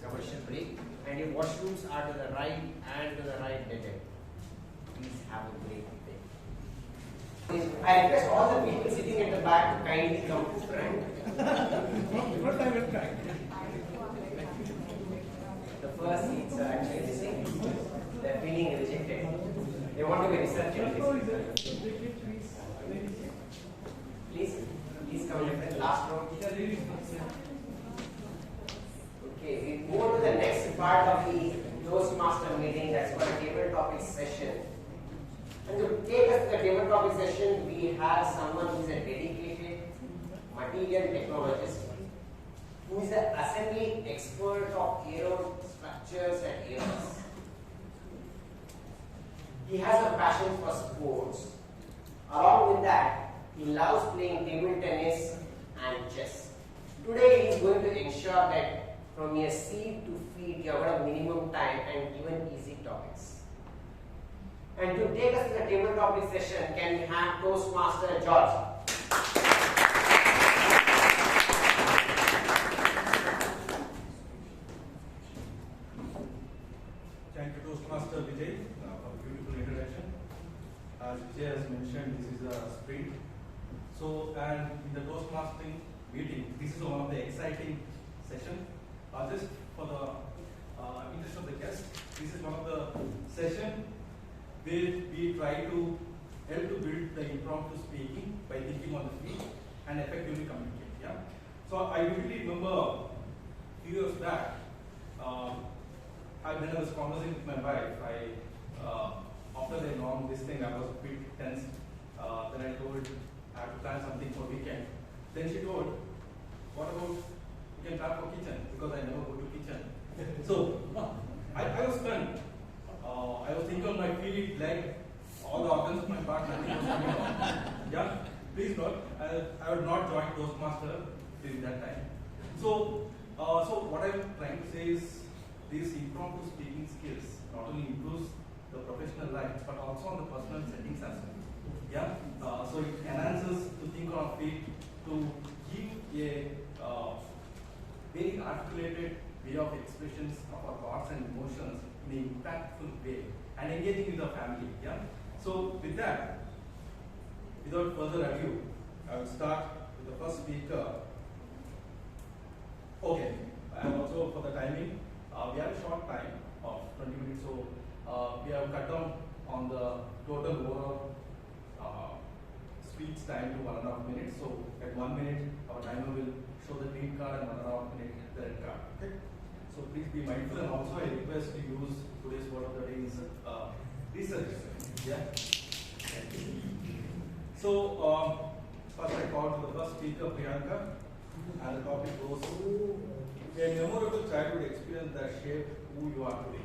commercial break, and your washrooms are to the right and to the right later. Please have a great day. I request all the people sitting at the back to kindly come to front. The first seats are actually missing. They're feeling rejected. They want to be researched. Please come in the last row. Okay, we move to the next part of the Toastmaster meeting. That's called table topic topic session. And to take us to the demo topic session, we have someone who is a dedicated material technologist, who is an assembly expert of aero structures and aeros. He has a passion for sports. Along with that, he loves playing table tennis and chess. Today, he is going to ensure that from your seat to feet, you have a minimum time and even easy topics. And to take us to the table topic session, can we have Toastmaster George? Thank you, Toastmaster Vijay, for a beautiful introduction. As Vijay has mentioned, this is a sprint. So, and in the Toastmastering meeting, this is one of the exciting sessions. Just for the interest of the guests, this is one of the sessions where we try to help to build the impromptu speaking by thinking on the feet and effectively communicate. Yeah. So I vividly remember a few years back, when I was conversing with my wife, after the long this thing, I was a bit tense. Then I told I have to plan something for weekend. Then she told, what about you can plan for kitchen, because I never go to kitchen. So I was stunned. I was thinking on my feet, like all the organs of my part, nothing was coming out. Yeah, please Lord, I would not join Toastmaster during that time. So what I'm trying to say is these impromptu speaking skills not only improves the professional life, but also on the personal settings as well. Yeah, so it enhances to think on our feet, to give a very articulated way of expressions of our thoughts and emotions in an impactful way and engaging with the family. Yeah. So with that, without further ado, I will start with the first speaker. Okay, and also for the timing, we have a short time of 20 minutes, so we have cut down on the total overall speech time to 1.5 minutes. So at 1 minute, our timer will show the green card and 1.5 minute the red card. Okay. So please be mindful, and also I request to use today's word of the day is research. Yeah. So first I call to the first speaker, Priyanka, and the topic goes a memorable childhood experience that shaped who you are today.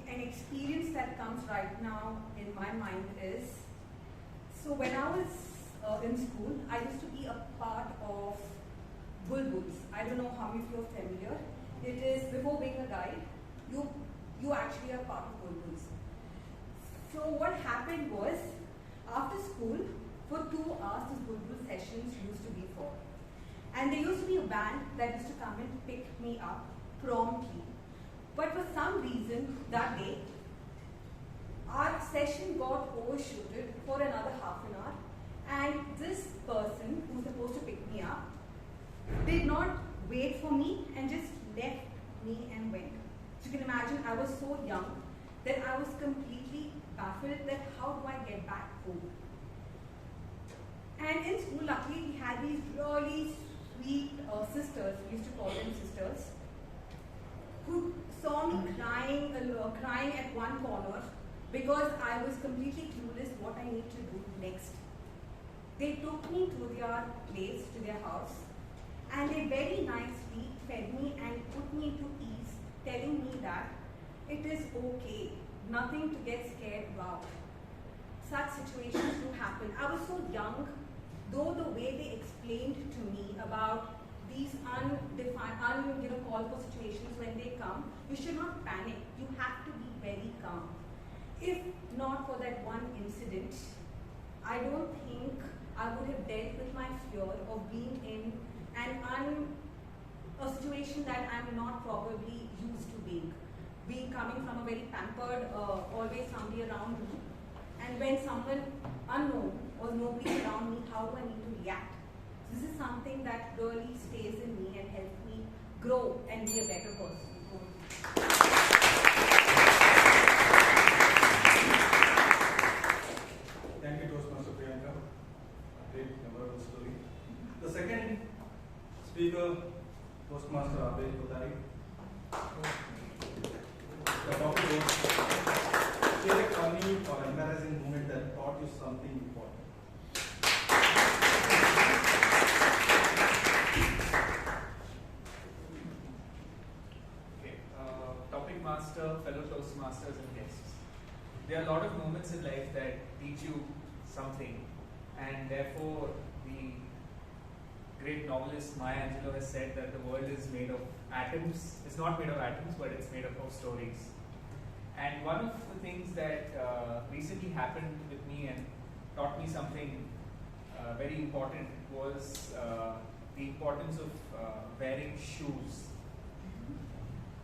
An experience that comes right now in my mind is, so when I was in school, I used to be a part of Bulbuls. I don't know how many of you are familiar. It is, before being a guide, you actually are part of Bulbuls. So what happened was, after school, for 2 hours, these Bulbul sessions used to be for. And there used to be a band that used to come and pick me up promptly. But for some reason, that day, our session got overshooted for another half an hour, and this person who was supposed to pick me up did not wait for me and just left me and went. So you can imagine, I was so young that I was completely baffled that how do I get back home? And in school, luckily, we had these really sweet sisters, we used to call them sisters, who saw me crying at one corner because I was completely clueless what I need to do next. They took me to their place, to their house, and they very nicely fed me and put me into ease, telling me that it is okay, nothing to get scared about. Such situations do happen. I was so young, though the way they explained to me about these called for situations when they come, you should not panic. You have to be very calm. If not for that one incident, I don't think I would have dealt with my fear of being in a situation that I'm not probably used to being. Coming from a very pampered, always somebody around me. And when someone unknown or nobody around me, how do I need to react? This is something that really stays in me and helps me grow and be a better person. Speaker, Toastmaster Abhay, Kothari. The topic was, share a funny or embarrassing moment that taught you something important. Okay, topic master, fellow Toastmasters and guests. There are a lot of moments in life that teach you something, and therefore the great novelist Maya Angelou has said that the world is made of atoms. It's not made of atoms, but it's made up of stories. And one of the things that recently happened with me and taught me something very important was the importance of wearing shoes.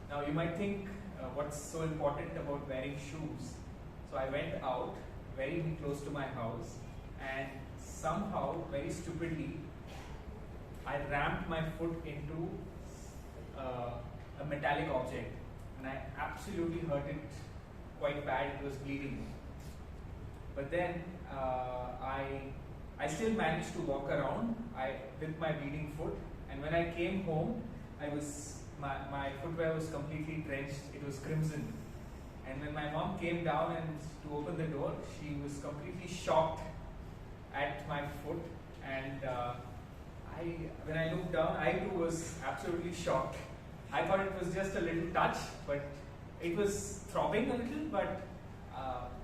Now you might think, what's so important about wearing shoes? So I went out very close to my house, and somehow, very stupidly, I rammed my foot into a metallic object, and I absolutely hurt it quite bad. It was bleeding. But then I still managed to walk around with my bleeding foot, and when I came home, my footwear was completely drenched. It was crimson. And when my mom came down and to open the door, she was completely shocked at my foot, and when I looked down, I too was absolutely shocked. I thought it was just a little touch, but it was throbbing a little, but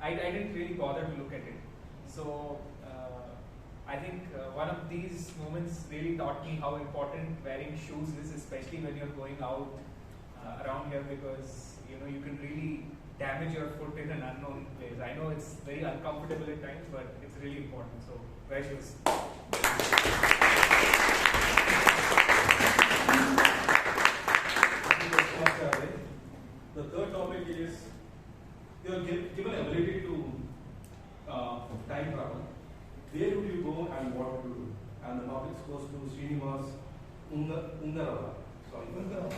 I didn't really bother to look at it. So I think one of these moments really taught me how important wearing shoes is, especially when you're going out around here, because you can really damage your foot in an unknown place. I know it's very uncomfortable at times, but it's really important. So wear shoes. The third topic is, you are given ability to time travel. Where would you go and what would you do? And the topic goes to Srinivas, Vungarala. Sorry, Vungarala.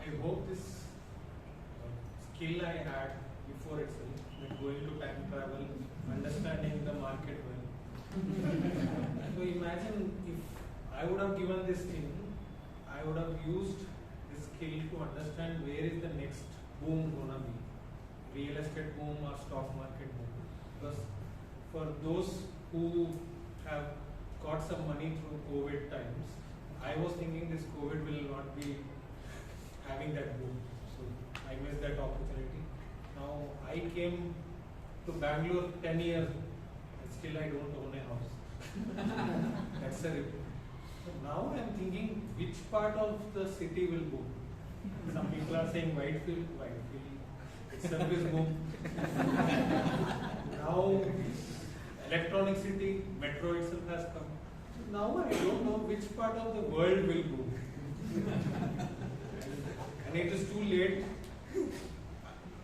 I hope this skill I had before itself, like going to time travel, understanding the market well. So imagine if I would have given this thing, I would have used this skill to understand where is the next boom gonna be. Real estate boom or stock market boom. Because for those who have got some money through COVID times, I was thinking this COVID will not be having that boom. So I missed that opportunity. Now I came to Bangalore 10 years, and still I don't own a house. That's a rip. So now I'm thinking which part of the city will boom. Some people are saying Whitefield itself is boom. Now electronic city, metro itself has come. Now I don't know which part of the world will boom. And it is too late.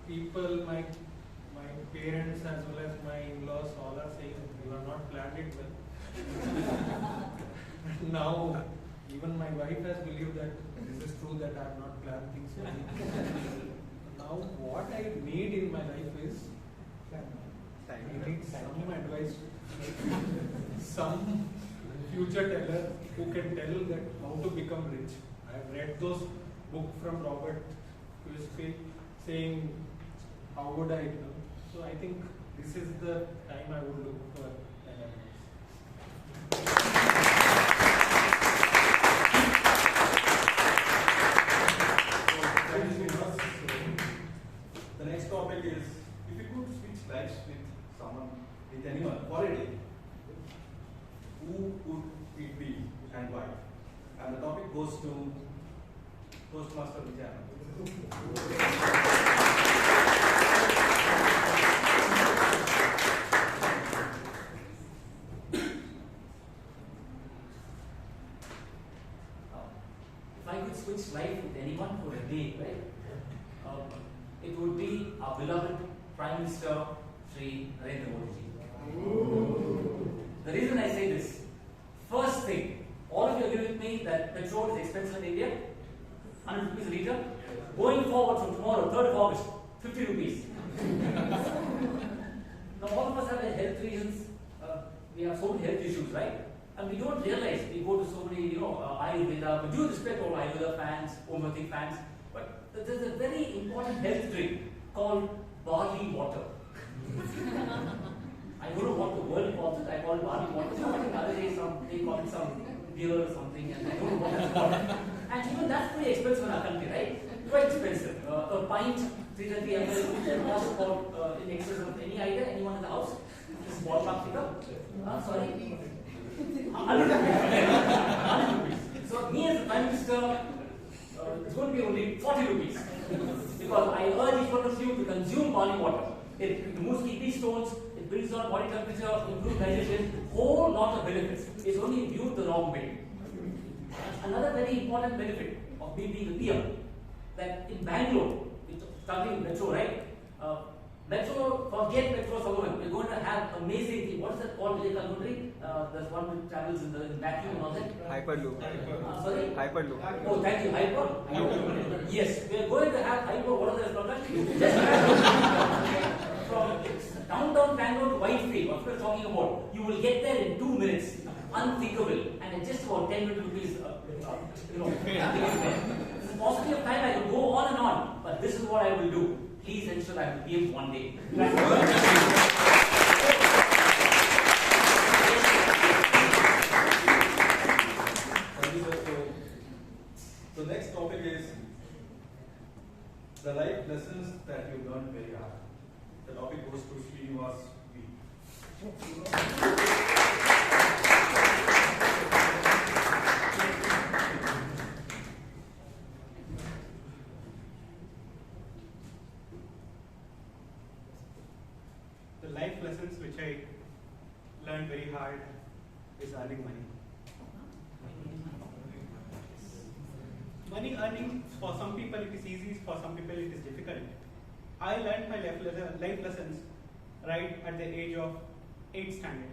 People, my parents as well as my in-laws all are saying you have not planned it well. Now even my wife has believed that this is true, that I have not planned things well. Now what I need in my life is I need some advice, some future teller who can tell that how to become rich. I have read those books from Robert Kiyosaki saying how would I do. So I think this is the time I would look for an advice. The next topic is, if you could switch lives with someone, with anyone for a day, who would it be and why? And the topic goes to Toastmaster Vijay. If I could switch life with anyone for a day, right? It would be our beloved Prime Minister, Shri Narendra Modi. The reason I say this, first thing, all of you agree with me 3rd of August, 50 rupees. Now all of us have health reasons, we have so many health issues, right? And we don't realize, we go to so many, Ayurveda, with due respect to all Ayurveda fans, homeopathic fans, but there's a very important health drink called barley water. I don't know what the world calls it, I call it barley water. So I think other days they call it some beer or something, and I don't know what it's called. And even that's pretty expensive in our country, right? Quite expensive. A pint, 330 ml, costs about in excess of any idea, anyone in the house? This ballpark figure? Sorry? 100 rupees. So me as the Prime Minister, it's going to be only 40 rupees. Because I urge each one of you to consume barley water. It removes kidney stones, it brings down body temperature, improves digestion, whole lot of benefits. It's only viewed the wrong way. Another very important benefit of me being a PM, that in Bangalore, it's starting Metro, right? Metro, forget Metro for women. We're going to have amazing things. What is that called, Vijay Kalkundri? There's one which travels in the vacuum and all that. Hyperloop. Sorry? Hyperloop. Oh, thank you. Hyper? Yes, we're going to have hyper. What are the products? From downtown Bangalore to Whitefield, what we're talking about, you will get there in 2 minutes. Unthinkable. And at just about 10 rupees, This is possibly a time I could go on and on, but this is what I will do. Please ensure I will be one day. Thank you, sir. So, next topic is the life lessons that you learned very hard. The topic goes to Srinivas. The life lessons which I learned very hard is earning money. Money earning, for some people it is easy, for some people it is difficult. I learned my life lessons right at the age of 8th standard.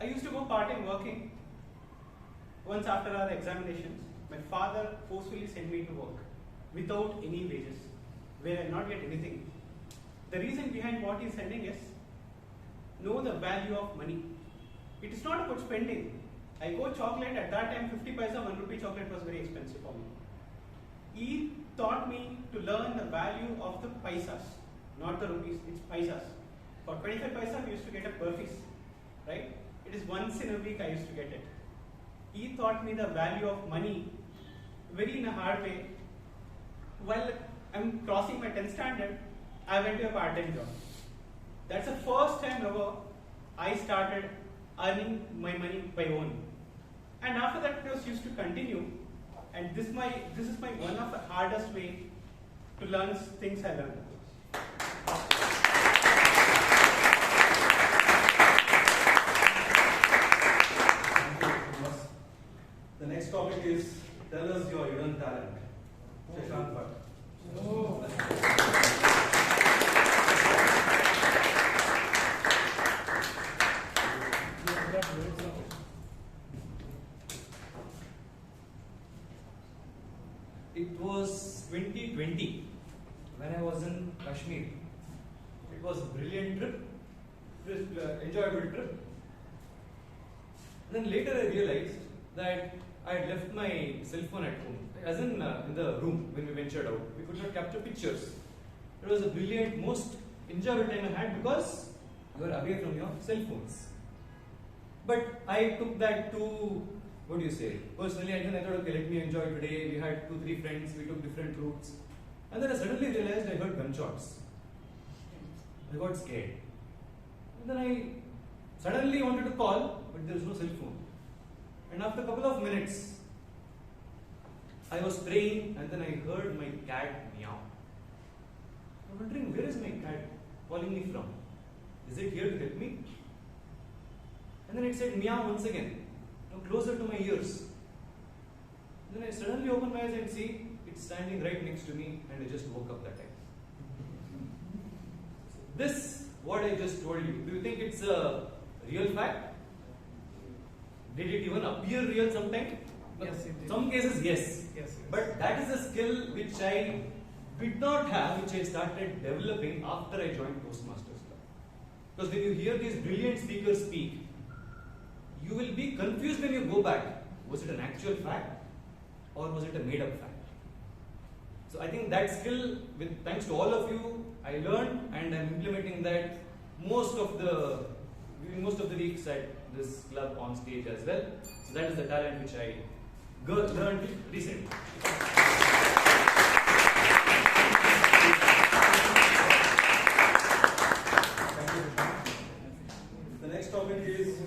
I used to go part-time working. Once after our examinations, my father forcefully sent me to work without any wages, where I not get anything. The reason behind what he's sending is, know the value of money. It is not about spending. I go chocolate, at that time 50 paisa, 1 rupee chocolate was very expensive for me. He taught me to learn the value of the paisas, not the rupees, it's paisas. For 25 paisa, we used to get a burfies, right? It is once in a week I used to get it. He taught me the value of money very in a hard way. While I'm crossing my 10th standard, I went to a part-time job. That's the first time ever I started earning my money by own. And after that, it was used to continue. And this is my one of the hardest way to learn things I learned. The next topic is, tell us your hidden talent. Shashank Bhat. It was 2020 when I was in Kashmir. It was a brilliant trip, enjoyable trip. Then later I realized that I had left my cell phone at home, as in the room when we ventured out. We could not capture pictures. It was a brilliant, most enjoyable time I had because you are away from your cell phones. But I took that to, what do you say? Personally, I thought, okay, let me enjoy today. We had 2-3 friends, we took different routes. And then I suddenly realized I heard gunshots. I got scared. And then I suddenly wanted to call, but there was no cell phone. And after a couple of minutes, I was praying and then I heard my cat meow. I'm wondering, where is my cat calling me from? Is it here to help me? And then it said meow once again, closer to my ears. Then I suddenly opened my eyes and see it's standing right next to me, and I just woke up that time. This, what I just told you, do you think it's a real fact? Did it even appear real sometime? Yes, it did. Some cases, yes. Yes. But that is a skill which I did not have, which I started developing after I joined Toastmasters Club. Because when you hear these brilliant speakers speak, you will be confused when you go back. Was it an actual fact or was it a made up fact? So I think that skill, thanks to all of you, I learned and I'm implementing that most of the weeks at this club on stage as well. So that is the talent which I learned recently. Thank you. The next topic is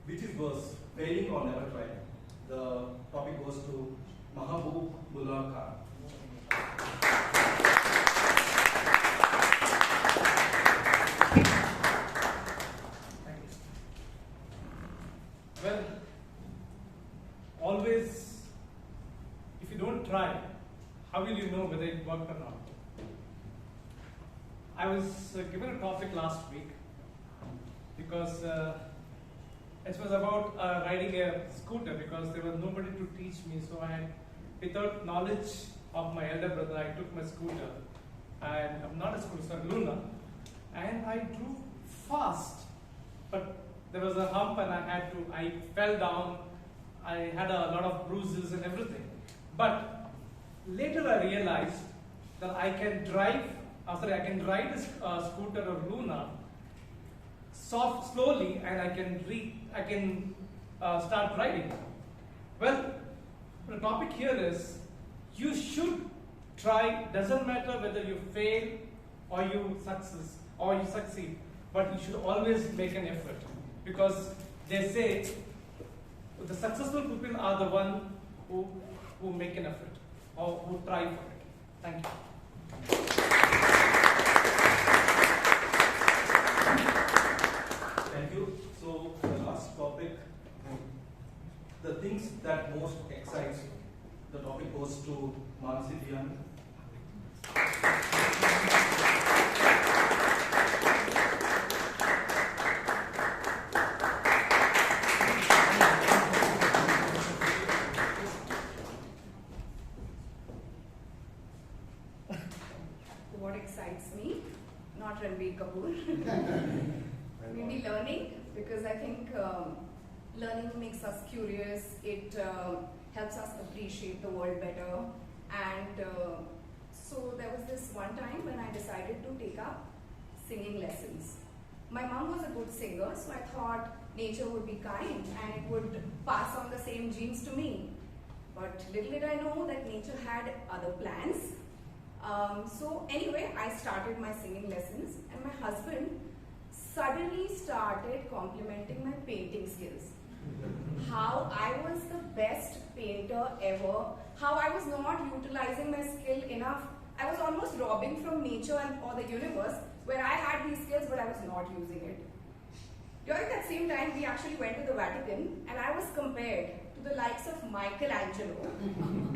which is worse, failing or never trying? The topic goes to Mahaboobullah. Well, always, if you don't try, how will you know whether it worked or not? I was given a topic last week because it was about riding a scooter because there was nobody to teach me. So without knowledge of my elder brother, I took my scooter, and I'm not a scooter, so Luna, and I drove fast, but there was a hump and I fell down. I had a lot of bruises and everything. But later I realized that I can ride a scooter or Luna slowly, and I can start riding. Well, the topic here is you should try. Doesn't matter whether you fail or you succeed, but you should always make an effort, because they say the successful people are the ones who make an effort or who try for it. Thank you. Thank you. So the last topic, the things that most excites you. The topic goes to Mansi. What excites me? Not Ranbir Kapoor. Maybe learning, because I think learning makes us curious. It helps us appreciate the world better. And so there was this one time when I decided to take up singing lessons. My mom was a good singer, so I thought nature would be kind and it would pass on the same genes to me. But little did I know that nature had other plans. So anyway, I started my singing lessons, and my husband suddenly started complimenting my painting skills. How I was the best painter ever, how I was not utilizing my skill enough. I was almost robbing from nature or the universe, where I had these skills but I was not using it. During that same time, we actually went to the Vatican, and I was compared to the likes of Michelangelo,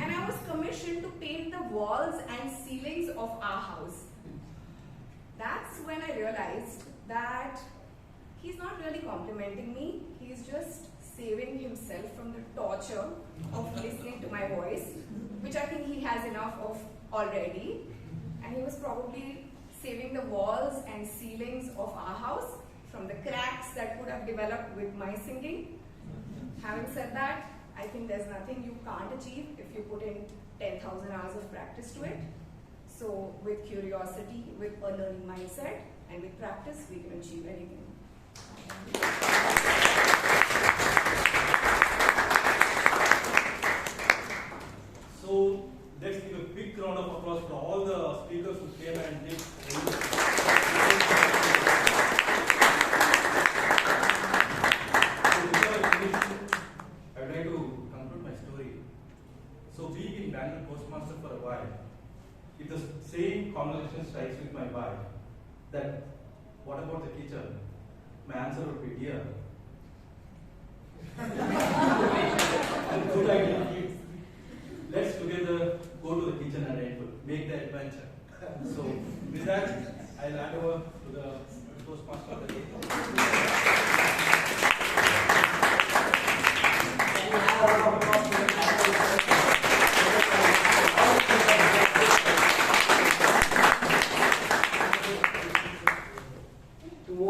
and I was commissioned to paint the walls and ceilings of our house. That's when I realized that he's not really complimenting me, he's just saving himself from the torture of listening to my voice, which I think he has enough of already. And he was probably saving the walls and ceilings of our house from the cracks that could have developed with my singing. Having said that, I think there's nothing you can't achieve if you put in 10,000 hours of practice to it. So with curiosity, with a learning mindset, and with practice, we can achieve anything. So let's give a big round of applause for all the speakers who came and did. I'd like to conclude my story. So being in Bangalore Toastmasters for a while, if the same conversation strikes with my wife, that what about the kitchen? My answer would be dear. Good idea. Let's together go to the kitchen and make the adventure. So with that, I'll hand over to the Toastmaster of the day. Can you have a round of applause for the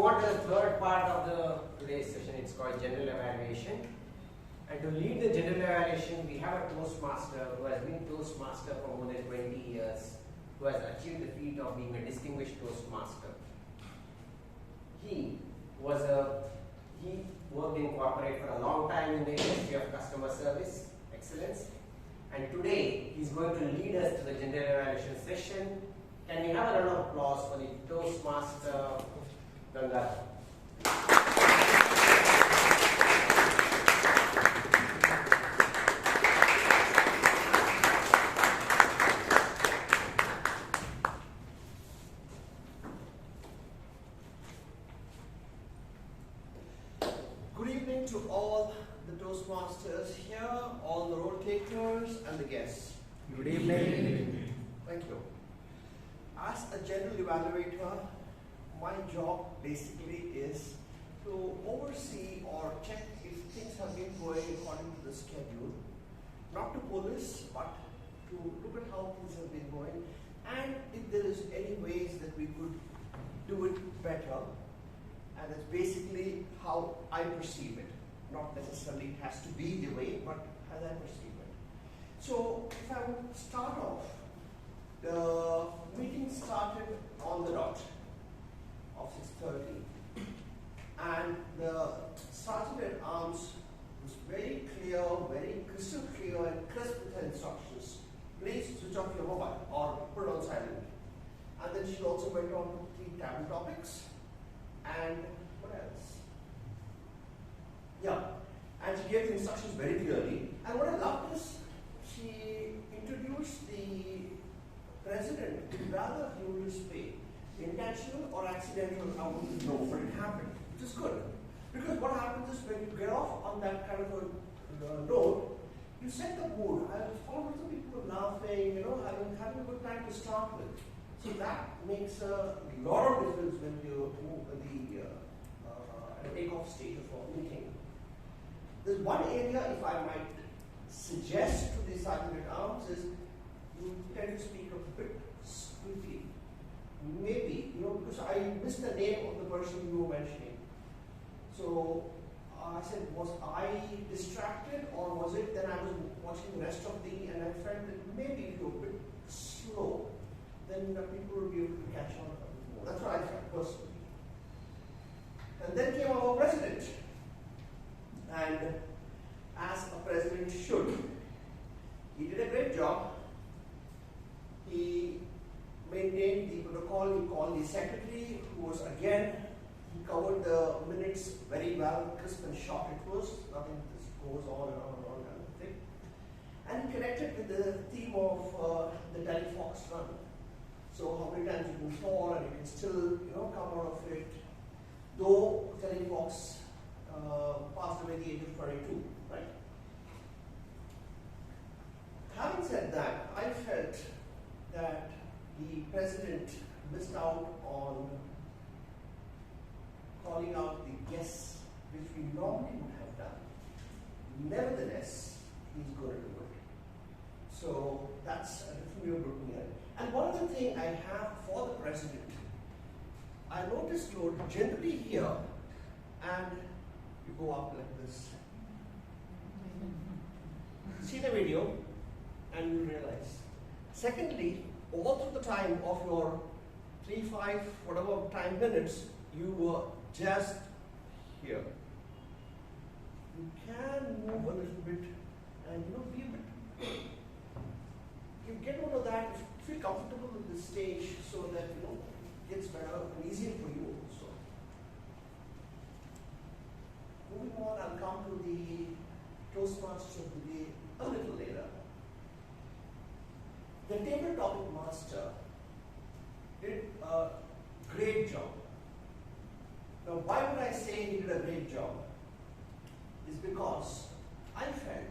on to the third part of today's session. It's called General Evaluation. And to lead the General Evaluation, we have a Toastmaster who has been Toastmaster for more than 20 years, who has achieved the feat of being a distinguished Toastmaster. He worked in corporate for a long time in the industry of customer service excellence. And today, he's going to lead us to the General Evaluation session. Can we have a round of applause for the Toastmaster, Gangaadhar? Good evening to all the Toastmasters here, all the role takers and the guests. Good evening. Thank you. As a general evaluator, my job basically is to oversee or check if things have been going according to the schedule. Not to police, but to look at how things have been going and if there is any ways that we could do it better. And that's basically how I perceive it. Not necessarily it has to be the way, but as I perceive it. So if I would start off, the meeting started on the dot of 6:30, and the sergeant at arms was very clear, very crystal clear and crisp with her instructions. Please switch off your mobile or put it on silent. And then she also went on to 3 taboo topics. And what else? Yeah, and she gave the instructions very clearly. And what I loved is she introduced the president with rather humorous way. Intentional or accidental, I wouldn't know, but it happened, which is good. Because what happens is when you get off on that kind of a note, you set the mood. I found some people laughing, having a good time to start with. So that makes a lot of difference when you move the take-off stage of a meeting. There's one area, if I might suggest to the sergeant at arms, is you tend to speak a bit swiftly. Maybe, because I missed the name of the person you were mentioning. So I said, was I distracted or was it then I was watching the rest of and I felt that maybe if you're a bit slow, then people will be able to catch on a bit more. That's what I felt personally. And then came our president. And as a president should, he did a great job. He maintained the protocol. He called the secretary, who was again, he covered the minutes very well, crisp and short it was. Nothing just goes on and on and on kind of thing. And he connected with the theme of the Telefox run. So how many times you can fall and you can still, come out of it. Though Telefox passed away at the age of 22, right? Having said that, I felt that the president missed out on calling out the guests, which we normally would have done. Nevertheless, he's going to do it. So that's a different way of looking at it. And one other thing I have for the president, I noticed, Lord, generally here, and you go up like this. See the video, and you realize. Secondly, all through the time of your 3, 5, whatever time minutes, you were just here. You can move a little bit and be a bit. You get over that, feel comfortable with the stage so that it gets better and easier for you also. Moving on, I'll come to the Toastmasters of the day a little later. The table topic master did a great job. Now, why would I say he did a great job? Is because I felt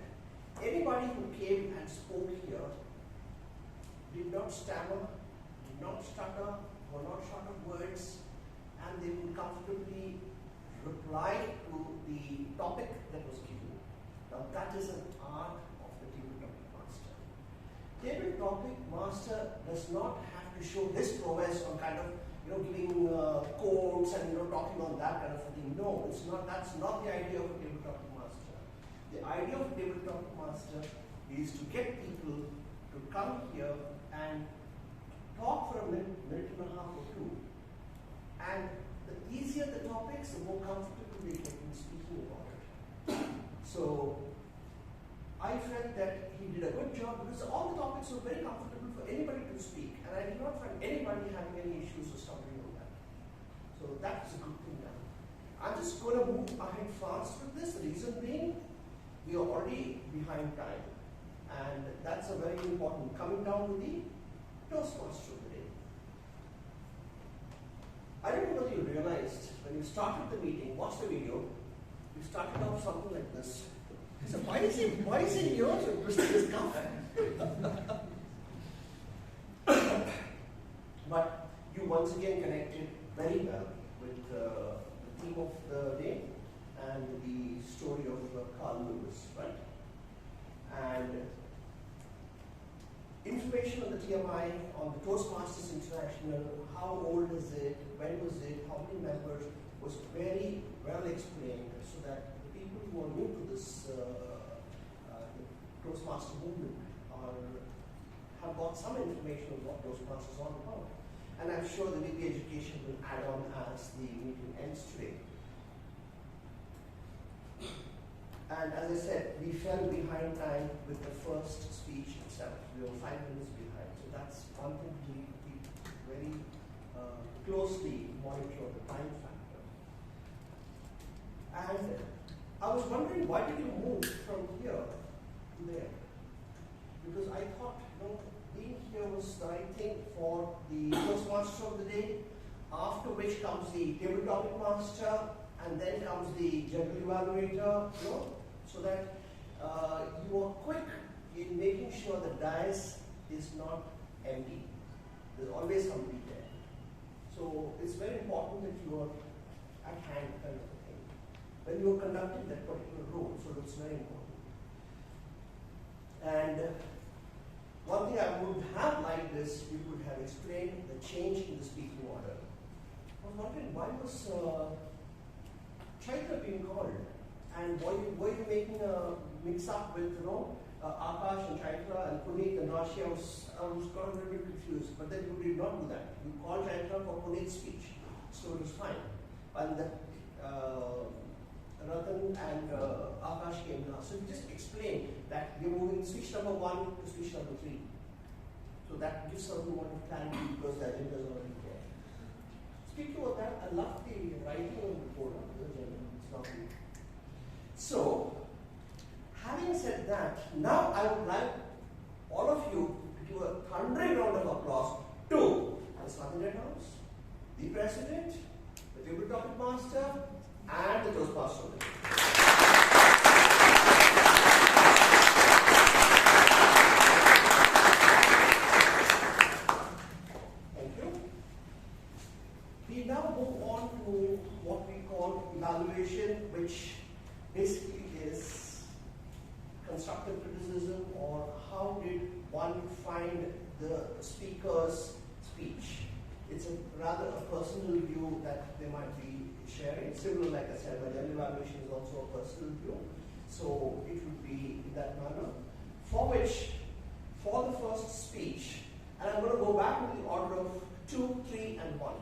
anybody who came and spoke here did not stammer, did not stutter, were not short of words, and they could comfortably reply to the topic that was given. Now, that is an art of the table topic master. Table topic master does not have to show his prowess on kind of giving codes quotes and talking on that kind of a thing. No, it's not. That's not the idea of a table topic master. The idea of a table topic master is to get people to come here and talk for a minute and a half or two. And the easier the topics, the more comfortable they get in speaking about it. So I felt that he did a good job because all the topics were very comfortable for anybody to speak, and I did not find anybody having any issues or stumbling on that. So that was a good thing done. I'm just going to move ahead fast with this. The reason being, we are already behind time, and that's a very important. Coming down to the Toastmaster of the day. I don't know whether you realized when you started the meeting, watch the video, you started off something like this. So why is he yours and twisting his cuff? But you once again connected very well with the theme of the day and the story of Carl Lewis, right? And information on the TMI, on the Toastmasters International, how old is it, when was it, how many members, was very well explained so that the people who are new to this Toastmaster movement have got some information on what Toastmasters is all about. And I'm sure the VP Education will add on as the meeting ends today. And as I said, we fell behind time with the first speech itself. We were 5 minutes behind. So that's one thing we need to keep very closely monitor the time factor. And I was wondering, why did you move from here to there? Because I thought, being here was the right thing for the Toastmaster of the day, after which comes the table topic master, and then comes the general evaluator, so that you are quick in making sure the dais is not empty. There's always somebody there. So it's very important that you are at hand kind of a thing when you are conducting that particular role. So it's very important. And one thing I would have liked is you could have explained the change in the speaking order. I was wondering, why was Chaitra being called? And were you making a mix-up with, Akash and Chaitra and Puneeth and Rashi? I was got a little bit confused, but then you did not do that. You called Chaitra for Puneeth's speech, so it was fine. And Ratan and Akash came last. So you just explained that you're moving speech number 1 to speech number 3. So that gives some more clarity because the agenda is already there. Speaking of that, I love the writing of the board of the agenda. It's lovely. So, having said that, now I would like all of you to give a thundering round of applause to the Southern House, the President, the Table Topic Master, and the Toastmaster. Thank you. We now move on to what we call evaluation, which basically is constructive criticism, or how did one find the speaker's speech. It's rather a personal view that they might be sharing. Similar, like I said, my general evaluation is also a personal view. So it would be in that manner. For which, for the first speech, and I'm going to go back in the order of 2, 3, and 1.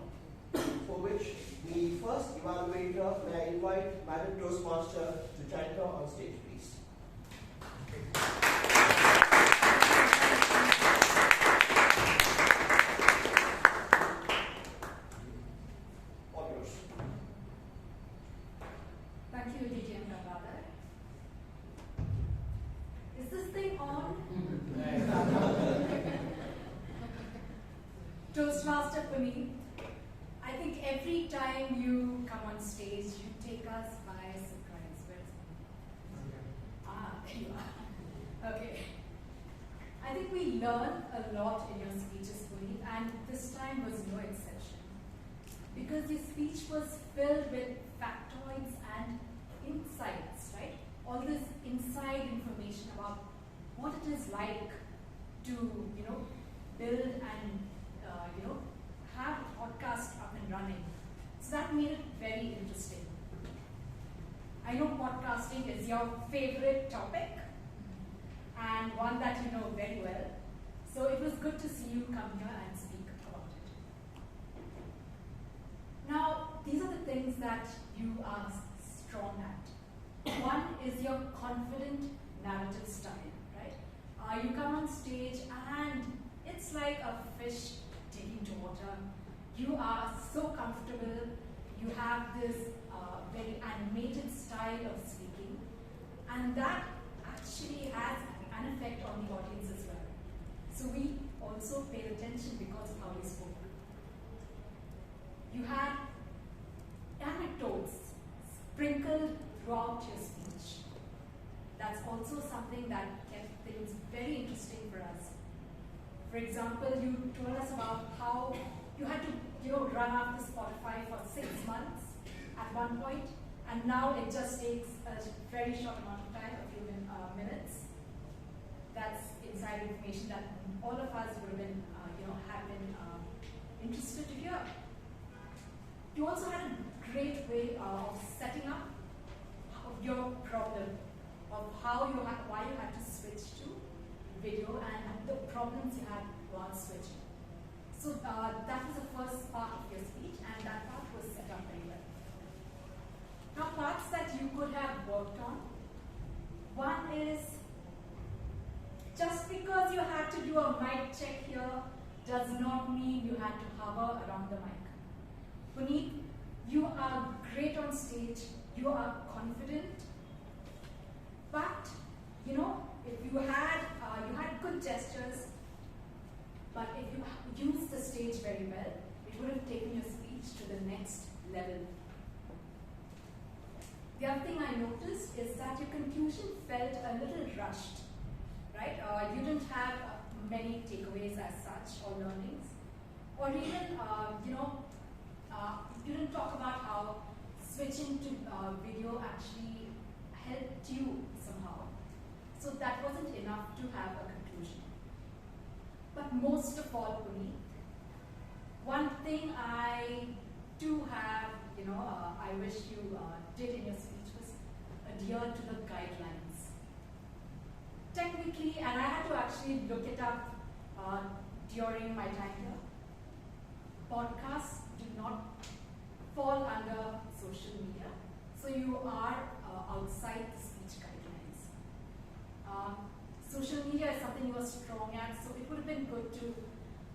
For which the first evaluator, may I invite Madam Toastmaster to Chaitra on stage, please. All yours. Thank you, Vijay and Gangaadhar. Is this thing on? Toastmaster Puneeth, I think every time you come on stage, you take us by surprise. There you are. Okay. I think we learn a lot in your speeches, Puneeth, and this time was no exception. Because your speech was filled with factoids and insights, right? All this inside information about what it is like to, build and, have a podcast up and running. So that made it very interesting. I know podcasting is your favorite topic and one that you know very well. So it was good to see you come here and speak about it. Now, these are the things that you are strong at. One is your confident narrative style, right? You come on stage and it's like a fish taking to water. You are so comfortable. You have this very animated style of speaking, and that actually has an effect on the audience as well. So we also paid attention because of how you spoke. You had anecdotes sprinkled throughout your speech. That's also something that kept things very interesting for us. For example, you told us about how you had to run after Spotify for 6 months at one point, and now it just takes a very short amount of time, a few minutes. That's inside information that all of us would have been, have been interested to hear. You also had a great way of setting up your problem, of why you had to switch to video and the problems you had while switching. So that was the first part of your speech, and that part was set up very well. Now, parts that you could have worked on. One is, just because you had to do a mic check here does not mean you had to hover around the mic. Puneeth, you are great on stage, you are confident, but if you had good gestures, but if you used the stage very well, it would have taken your speech to the next level. The other thing I noticed is that your conclusion felt a little rushed, right? You didn't have many takeaways as such or learnings, or even you didn't talk about how switching to video actually helped you somehow. So that wasn't enough to have a conclusion. But most of all, Puneeth, one thing I do have, I wish you did in your speech was adhere to the guidelines. Technically, and I had to actually look it up during my time here, podcasts do not fall under social media, so you are outside the speech guidelines. Social media is something you are strong at, so it would have been good to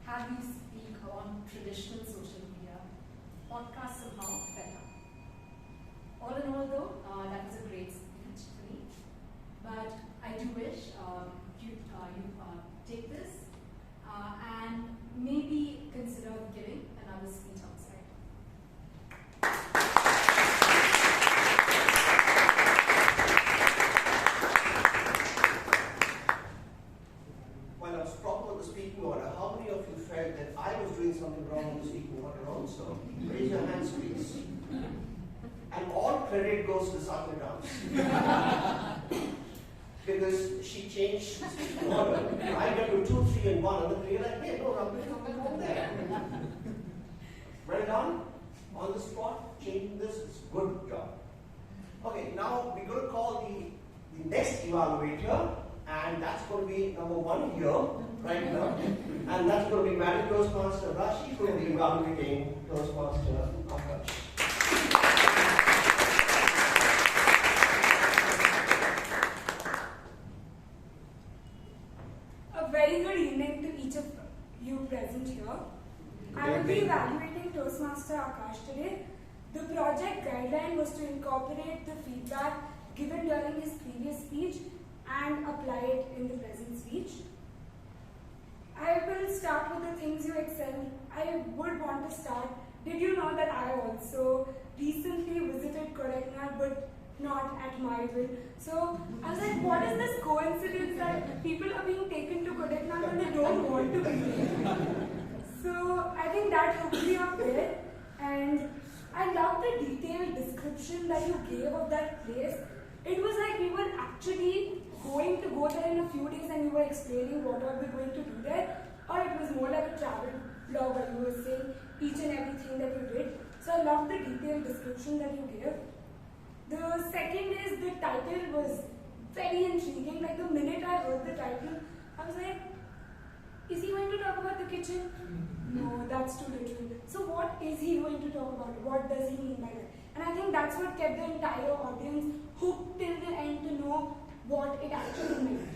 have you speak on traditional social media. Podcasts somehow better. All in all though, that was a great speech for me. But I do wish you take this and maybe consider giving another speech outside. While I was proper on the speaking order, how many of you felt that I was doing something wrong in the speaking order also? Raise your hands, please. And all credit goes to Satya Dance. Because she changed the speaking order. I got to 2, 3, and 1, and then realized, hey, no, I'm doing something wrong there. Well done. On the spot, changing this is good job. Okay, now we're going to call the next evaluator, and that's going to be number 1 here, right now. And that's going to be Married Toastmaster Rashi, who will be evaluating Toastmaster Akash. A very good evening to each of you present here. I will be evaluating Toastmaster Akash today. The project guideline was to incorporate the feedback given during his previous speech and apply it in the present speech. I will start with the things you excelled. I would want to start. Did you know that I also recently visited Kodaikanal, but not at my will? So I was like, what is this coincidence that people are being taken to Kodaikanal when they don't want to be taken? So I think that hooked me up there, and I love the detailed description that you gave of that place. It was like we were actually going to go there in a few days and you were explaining what are we going to do there, or it was more like a travel blog where you were saying each and everything that you did. So I love the detailed description that you gave. The second is the title was very intriguing. Like the minute I heard the title, I was like, is he going to talk about the kitchen? No, that's too literal. So what is he going to talk about? What does he mean by that? And I think that's what kept the entire audience hooked till the end to know what it actually meant.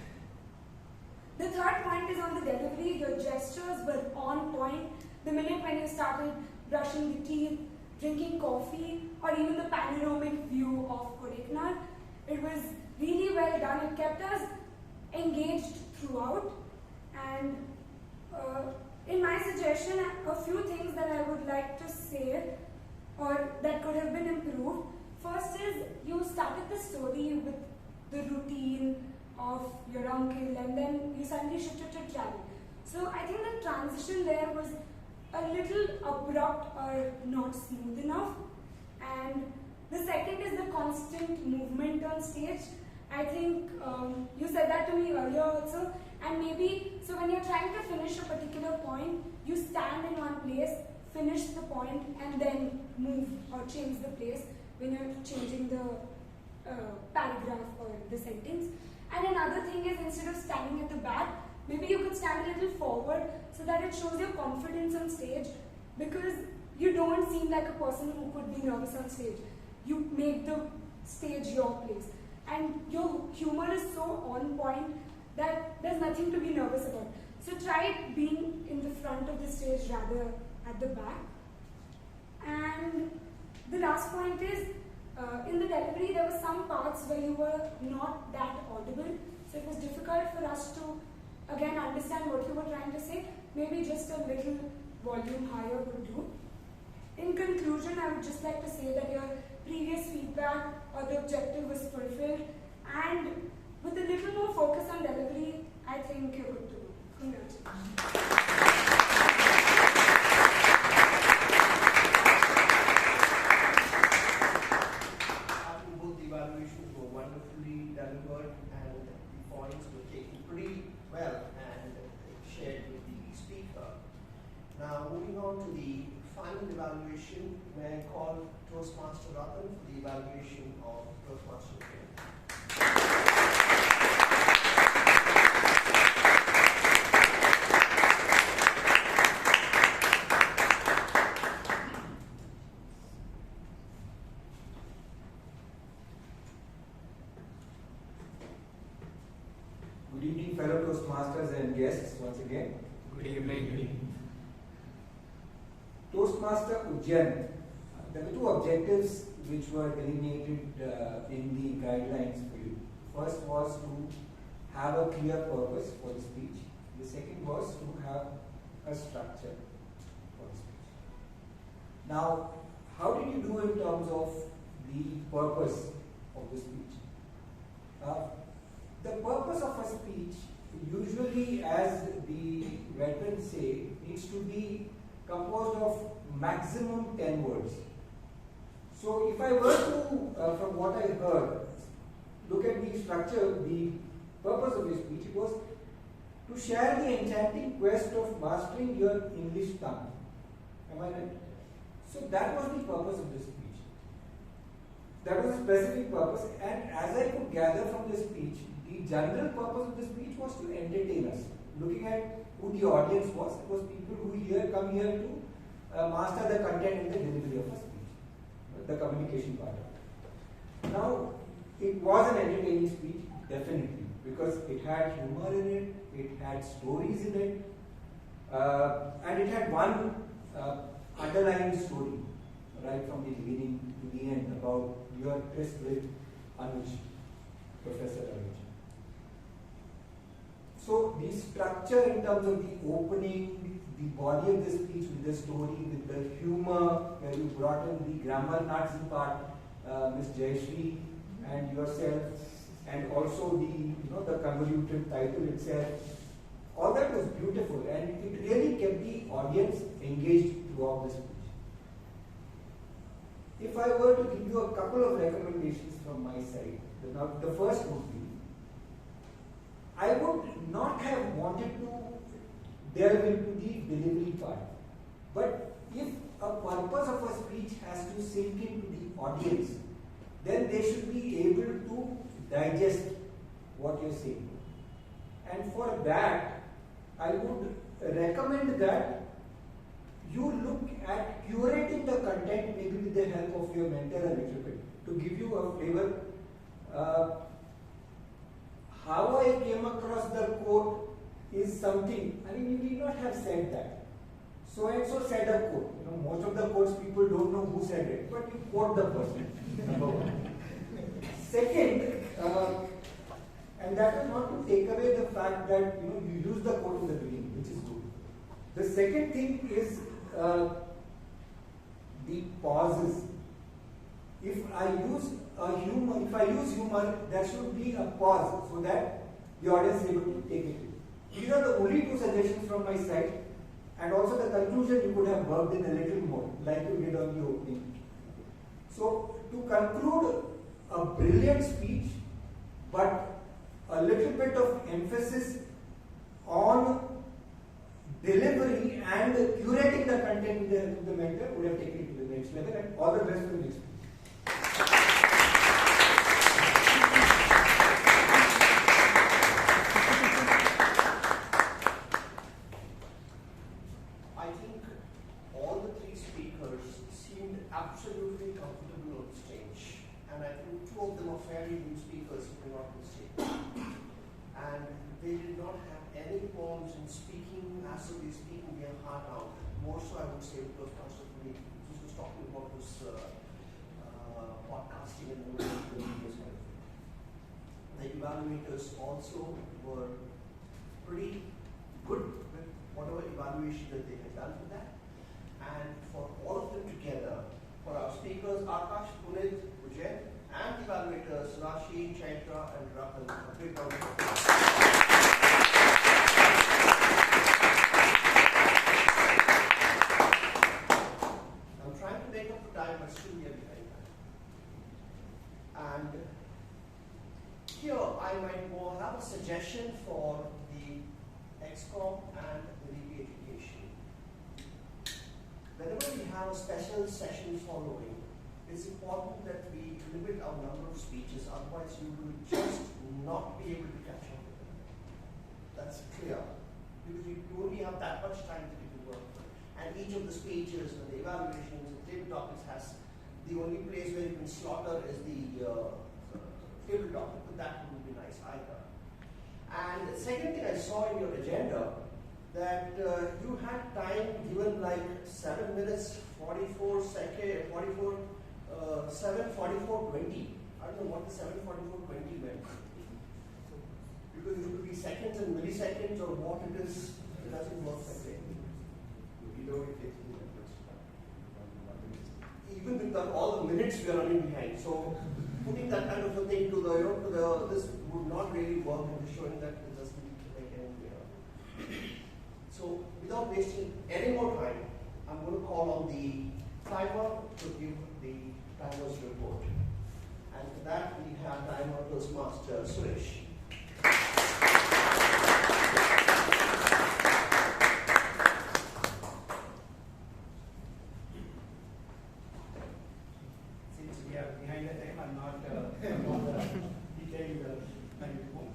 The third point is on the delivery. Your gestures were on point. The minute when you started brushing the teeth, drinking coffee, or even the panoramic view of Kodaikanal, it was really well done. It kept us engaged throughout. And in my suggestion, a few things that I would like to say or that could have been improved. First is you started the story with the routine of your uncle and then you suddenly shifted to travel. So I think the transition there was a little abrupt or not smooth enough. And the second is the constant movement on stage. I think you said that to me earlier also. And maybe, so when you're trying to finish a particular point, you stand in one place, finish the point, and then move or change the place when you're changing the paragraph or the sentence. And another thing is, instead of standing at the back, maybe you could stand a little forward so that it shows your confidence on stage, because you don't seem like a person who could be nervous on stage. You make the stage your place. And your humor is so on point that there's nothing to be nervous about. So try being in the front of the stage rather at the back. And the last point is, in the delivery there were some parts where you were not that audible. So it was difficult for us to, again, understand what you were trying to say. Maybe just a little volume higher would do. In conclusion, I would just like to say that your previous feedback or the objective was fulfilled, and with a little more focus on delivery, I think you're good to go. Congratulations. Both the evaluations were wonderfully delivered and the points were taken pretty well and shared with the speaker. Now moving on to the final evaluation, may I call Toastmaster Ratan for the evaluation of Toastmaster Priyanka. Good evening, fellow Toastmasters and guests once again. Good evening. Toastmaster Ujyant. There were two objectives which were delineated in the guidelines for you. First was to have a clear purpose for the speech. The second was to have a structure for the speech. Now, how did you do in terms of the purpose of the speech? The purpose of a speech, usually, as the veterans say, needs to be composed of maximum 10 words. So if I were to, from what I heard, look at the structure, the purpose of the speech, it was to share the enchanting quest of mastering your English tongue. Am I right? So that was the purpose of the speech. That was a specific purpose, and as I could gather from the speech, the general purpose of the speech was to entertain us. Looking at who the audience was, it was people who come here to master the content and the delivery of a speech, the communication part of it. Now, it was an entertaining speech, definitely, because it had humor in it, it had stories in it, and it had one underlying story, right from the beginning to the end, about your tryst with Anuj, Professor Ramesh. So the structure in terms of the opening, the body of the speech with the story, with the humor, where you brought in the grammar Nazi part, Ms. Jayashree and yourself, and also the convoluted title itself. All that was beautiful, and it really kept the audience engaged throughout the speech. If I were to give you a couple of recommendations from my side, the first would be, I would not have wanted to delve into the delivery part. But if a purpose of a speech has to sink into the audience. Then they should be able to digest what you're saying. And for that, I would recommend that you look at curating the content, maybe with the help of your mentor a little bit, to give you a flavor. How I came across the quote is something, I mean, you need not have said that. So and so said a quote. You know, most of the quotes people don't know who said it, but you quote the person. Number one. Second, and that is not to take away the fact that you use the quote in the beginning, which is good. The second thing is the pauses. If I use humor, there should be a pause so that the audience is able to take it. These are the only two suggestions from my side, and also the conclusion you could have worked in a little more, like you did on the opening. So, to conclude, a brilliant speech, but a little bit of emphasis on delivery and curating the content with the help of the mentor would have taken it to the next level, and all the best for the next week. I think all the three speakers seemed absolutely comfortable on stage, and I think two of them are fairly new speakers who came up on stage. And they did not have any qualms in speaking as if they're speaking their heart out. More so, I would say, because Pastor Puneeth was talking about this podcasting and the videos kind of thing. The evaluators also were pretty good with whatever evaluation that they had done for that. And for all of them together, for our speakers, Akash, Puneeth, Vijay, and evaluators, Rashi, Chaitra, and Arka, a big round of applause. I'm trying to make up the time, but still we are behind time. And here I might more have a suggestion for the XCOM and the DP education. Whenever we have a special session following, it's important that we limit our number of speeches, otherwise you will just not be able to catch up with them. That's clear. Because you only have that much time that you can work with. And each of the speeches and the evaluations and table topics has the only place where you can slaughter is the table topic, but that wouldn't be nice either. And the second thing I saw in your agenda, that you had time given like 7 minutes, 44 seconds, 7:44:20. I don't know what the 7:44:20 meant. Because it could be seconds and milliseconds or what it is, it doesn't work that way. You know, it takes me that much. Even with all the minutes we are running behind. So putting that kind of a thing to the, this would not really work in showing that it doesn't make any So without wasting any more time, I'm going to call on the timer to give the timer's report. And for that we have timer Toastmaster Suresh. Since we are behind the time, I'm not detailed my report.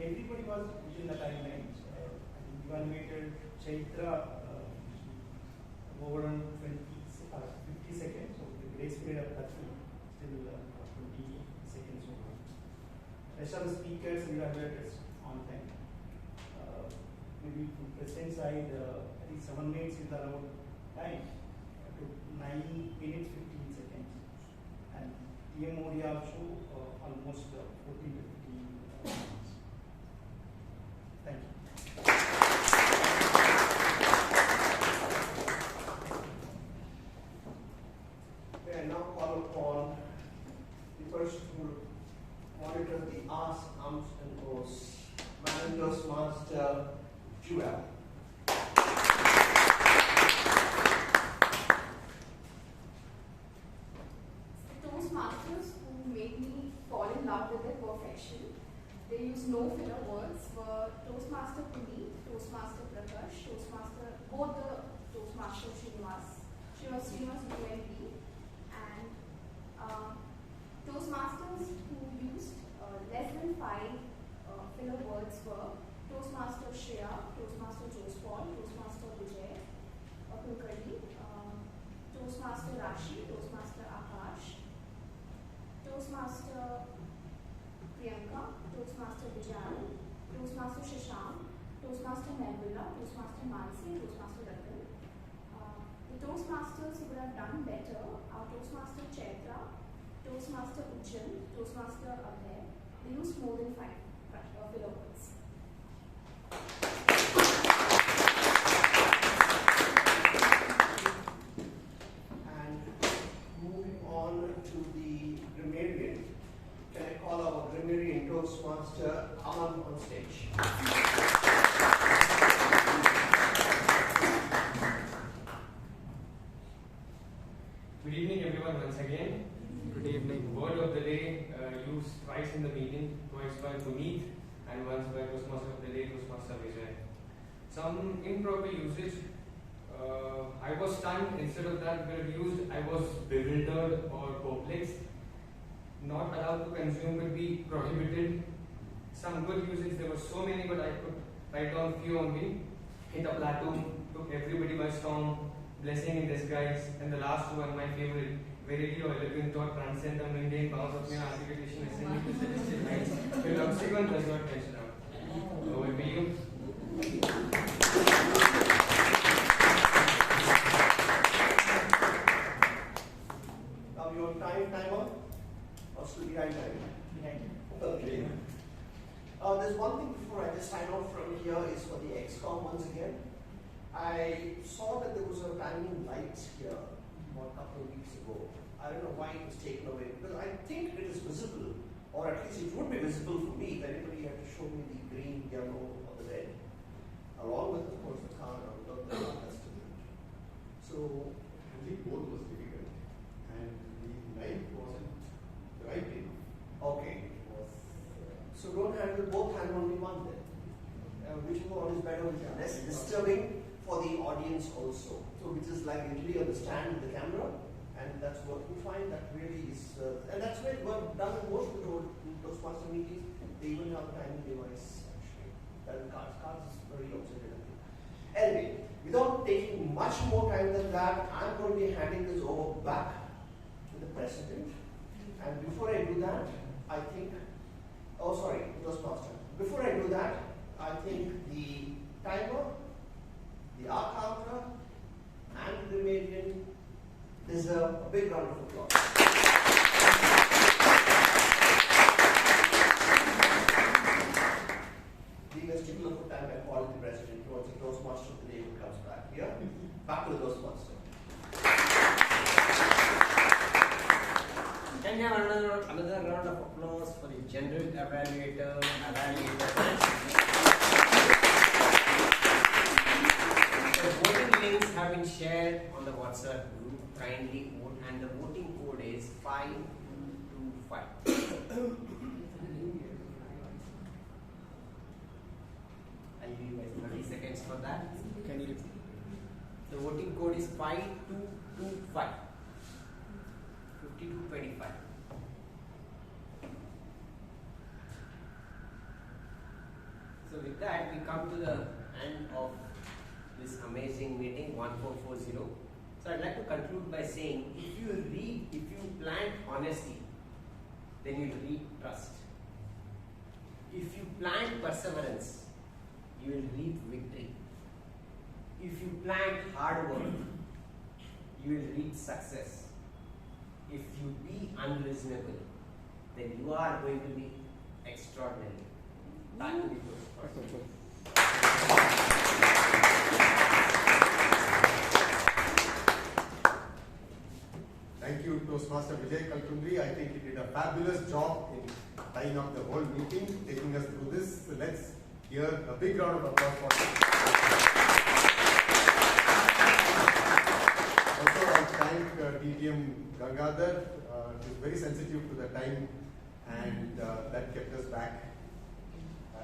Everybody was within the timelines. Evaluated Chaitra over on 50 seconds, so the grace period of that still 20 seconds over. Rest of the speakers and evaluators on time. Maybe from president side, I think 7 minutes is allowed time to 9 minutes 15 seconds, and TMOD also almost 14 to 15 minutes. Thank you. I now call upon the person who will monitor the Ask, Ums, and Ohs, Madam Toastmaster Shreya. The Toastmasters who made me fall in love with their perfection. They used no filler words were Toastmaster Puneeth, Toastmaster Akash, both the Toastmaster Srinivas, Srinivas UNP, and Toastmasters who used less than 5 filler words were Toastmaster Shreya, Toastmaster Toastmaster Vijay, Kalkundri, Toastmaster Rashi, Toastmaster Akash, Toastmaster Priyanka, Toastmaster Vijay, Toastmaster Shashank, Toastmaster Mahaboobullah, Toastmaster Mansi, Toastmaster Arka. The Toastmasters who would have done better are Toastmaster Chaitra, Toastmaster Ujyant, Toastmaster Abhay. They used more than 5 filler words. And moving on to the grammarian, can I call our grammarian Toastmaster Anand on stage? Good evening, everyone, once again. Good evening. Word of the day used twice in the meeting, twice by Puneeth and once by Toastmaster of the day, Toastmaster Vijay. Some improper usage. I was stunned. Instead of that word used, I was bewildered or perplexed. Not allowed to consume will be prohibited. Some good usage, there were so many, but I could write down few only. Hit a plateau, took everybody by storm, blessing in disguise, and the last one, my favorite, verily or elegant thought transcend the mundane bounds of mere articulation, ascending to celestial heights. The subsequent does not mention out. Over to you. Now your timer or still behind time? Okay. There's one thing before I just sign off from here is for the XCOM once again. I saw that there was a timing light here a couple of weeks ago. I don't know why it was taken away because I think it is visible, or at least it would be visible for me if anybody had to show me the green, yellow, or the red, along with, of course, the card or the testament. So I think both was difficult, and the light wasn't right enough. Okay. So don't handle both, handle only one then. Whichever one is better, which is less disturbing for the audience also. So which is like literally on the stand with the camera, and that's working fine. That really is, and that's where work done in most of the Toastmaster meetings. They even have a timing device actually. That in cards. Cards is very observant. Anyway, without taking much more time than that, I'm going to be handing this over back to the president. And before I do that, I think, oh sorry, Toastmaster. Before I do that, I think the timer, the Arka, and the grammarian deserve a big round of applause. Being a stickler for time, I call the president towards the Toastmaster of the day who comes back here. Back to the Toastmaster. Can we have another round of applause for the general evaluator, The voting links have been shared on the WhatsApp group. Kindly vote, and the voting code is 5225. I'll give you guys 30 seconds for that. Can you repeat? The voting code is 5225. 5225. So with that, we come to the end of this amazing meeting 1440. So I'd like to conclude by saying, if you plant honesty, then you'll reap trust. If you plant perseverance, you will reap victory. If you plant hard work, you will reap success. If you be unreasonable, then you are going to be extraordinary. Back to the Toastmasters. Thank you, Toastmaster Vijay Kalkundri. I think he did a fabulous job in tying up the whole meeting, taking us through this. So let's hear a big round of applause for him. Also, I thank DTM Gangaadhar. He was very sensitive to the time, and that kept us back,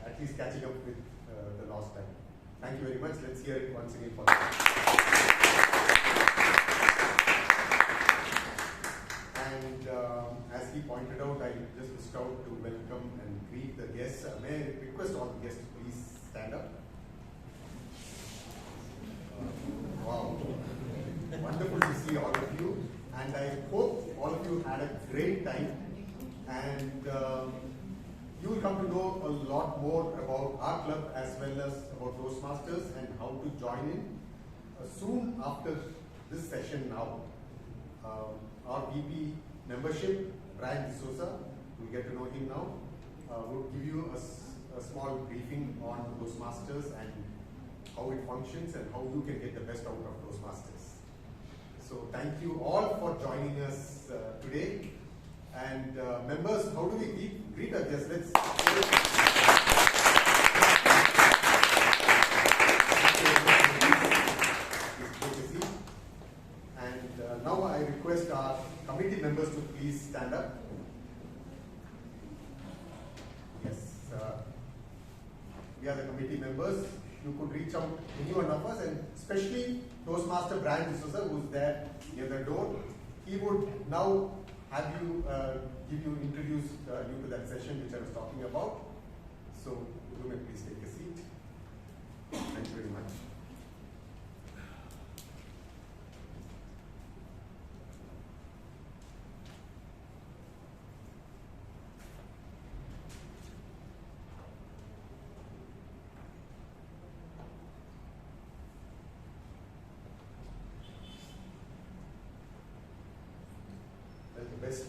at least catching up with the last time. Thank you very much. Let's hear it once again for that. pointed out, I just missed out to welcome and greet the guests. May I request all the guests to please stand up? Wow. Wonderful to see all of you. And I hope all of you had a great time. And you will come to know a lot more about our club as well as about Toastmasters and how to join in. Soon after this session now, our VP membership, Brian D'Souza, you'll get to know him now, will give you a small briefing on Toastmasters and how it functions and how you can get the best out of Toastmasters. So thank you all for joining us today. And members, how do we greet our guests? Let's and now I request our committee members to please stand up. Yes, we are the committee members. You could reach out to any one of us, and especially Toastmaster Brian D'Souza, who's there near the door. He would now have you introduce you to that session which I was talking about. So you may please take a seat. Thank you very much. The best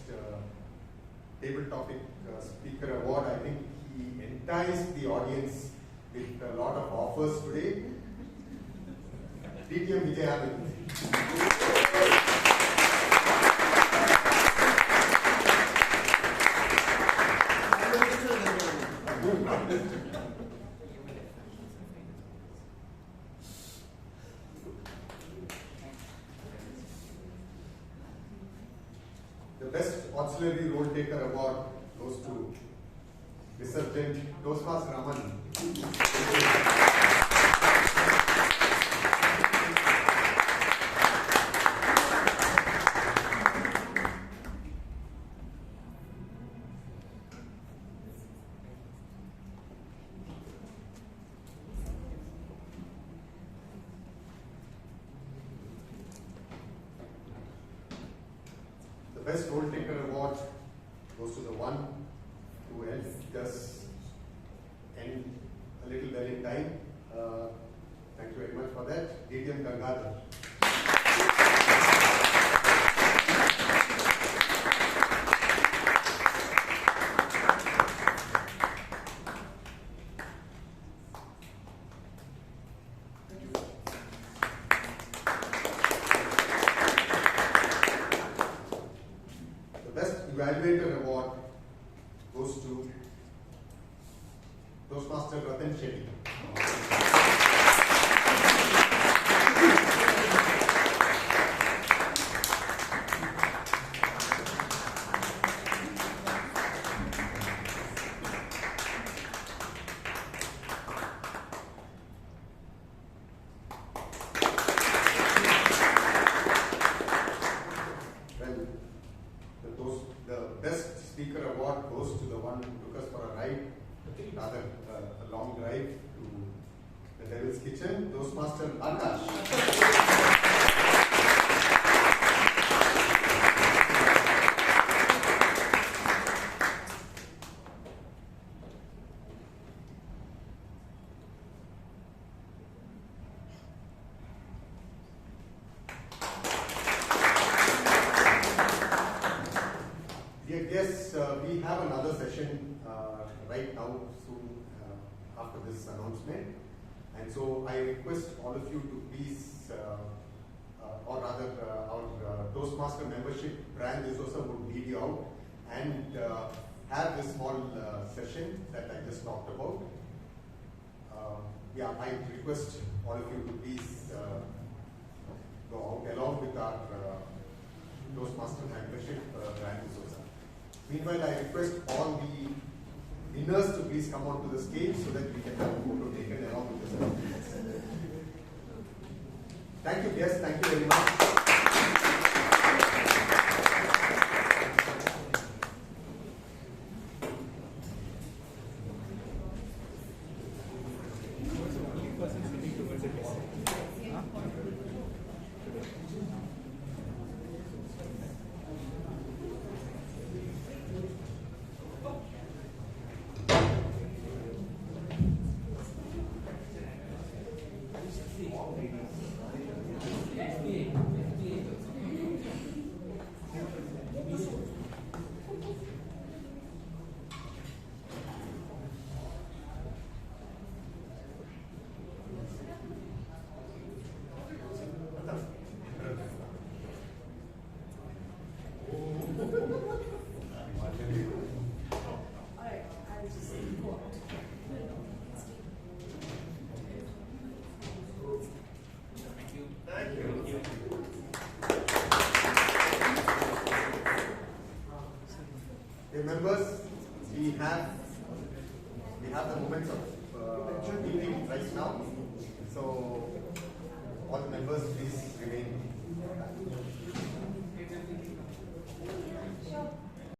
table topic speaker award, I think he enticed the audience with a lot of offers today. DTM Vijay. The best auxiliary role taker award goes to Resurgent Toastmaster Raman. The best role taker award goes to the one who helped us end a little well in time. Thank you very much for that. DTM Gangaadhar. Evaluator award goes to Toastmaster Ratan Shetty. Toastmaster Akash. Dear guests, we have another session right now soon after this announcement. And so I request all of you to please, or rather our Toastmaster membership, Brian D'Souza would lead you out and have this small session that I just talked about. I request all of you to please go out along with our Toastmaster membership, Brian D'Souza. Meanwhile, I request all the winners to please come onto the stage so that we can have a photo taken along with the certificates. Thank you, guests. Thank you very much. Okay, members, we have the moments of meeting right now. So all the members, please remain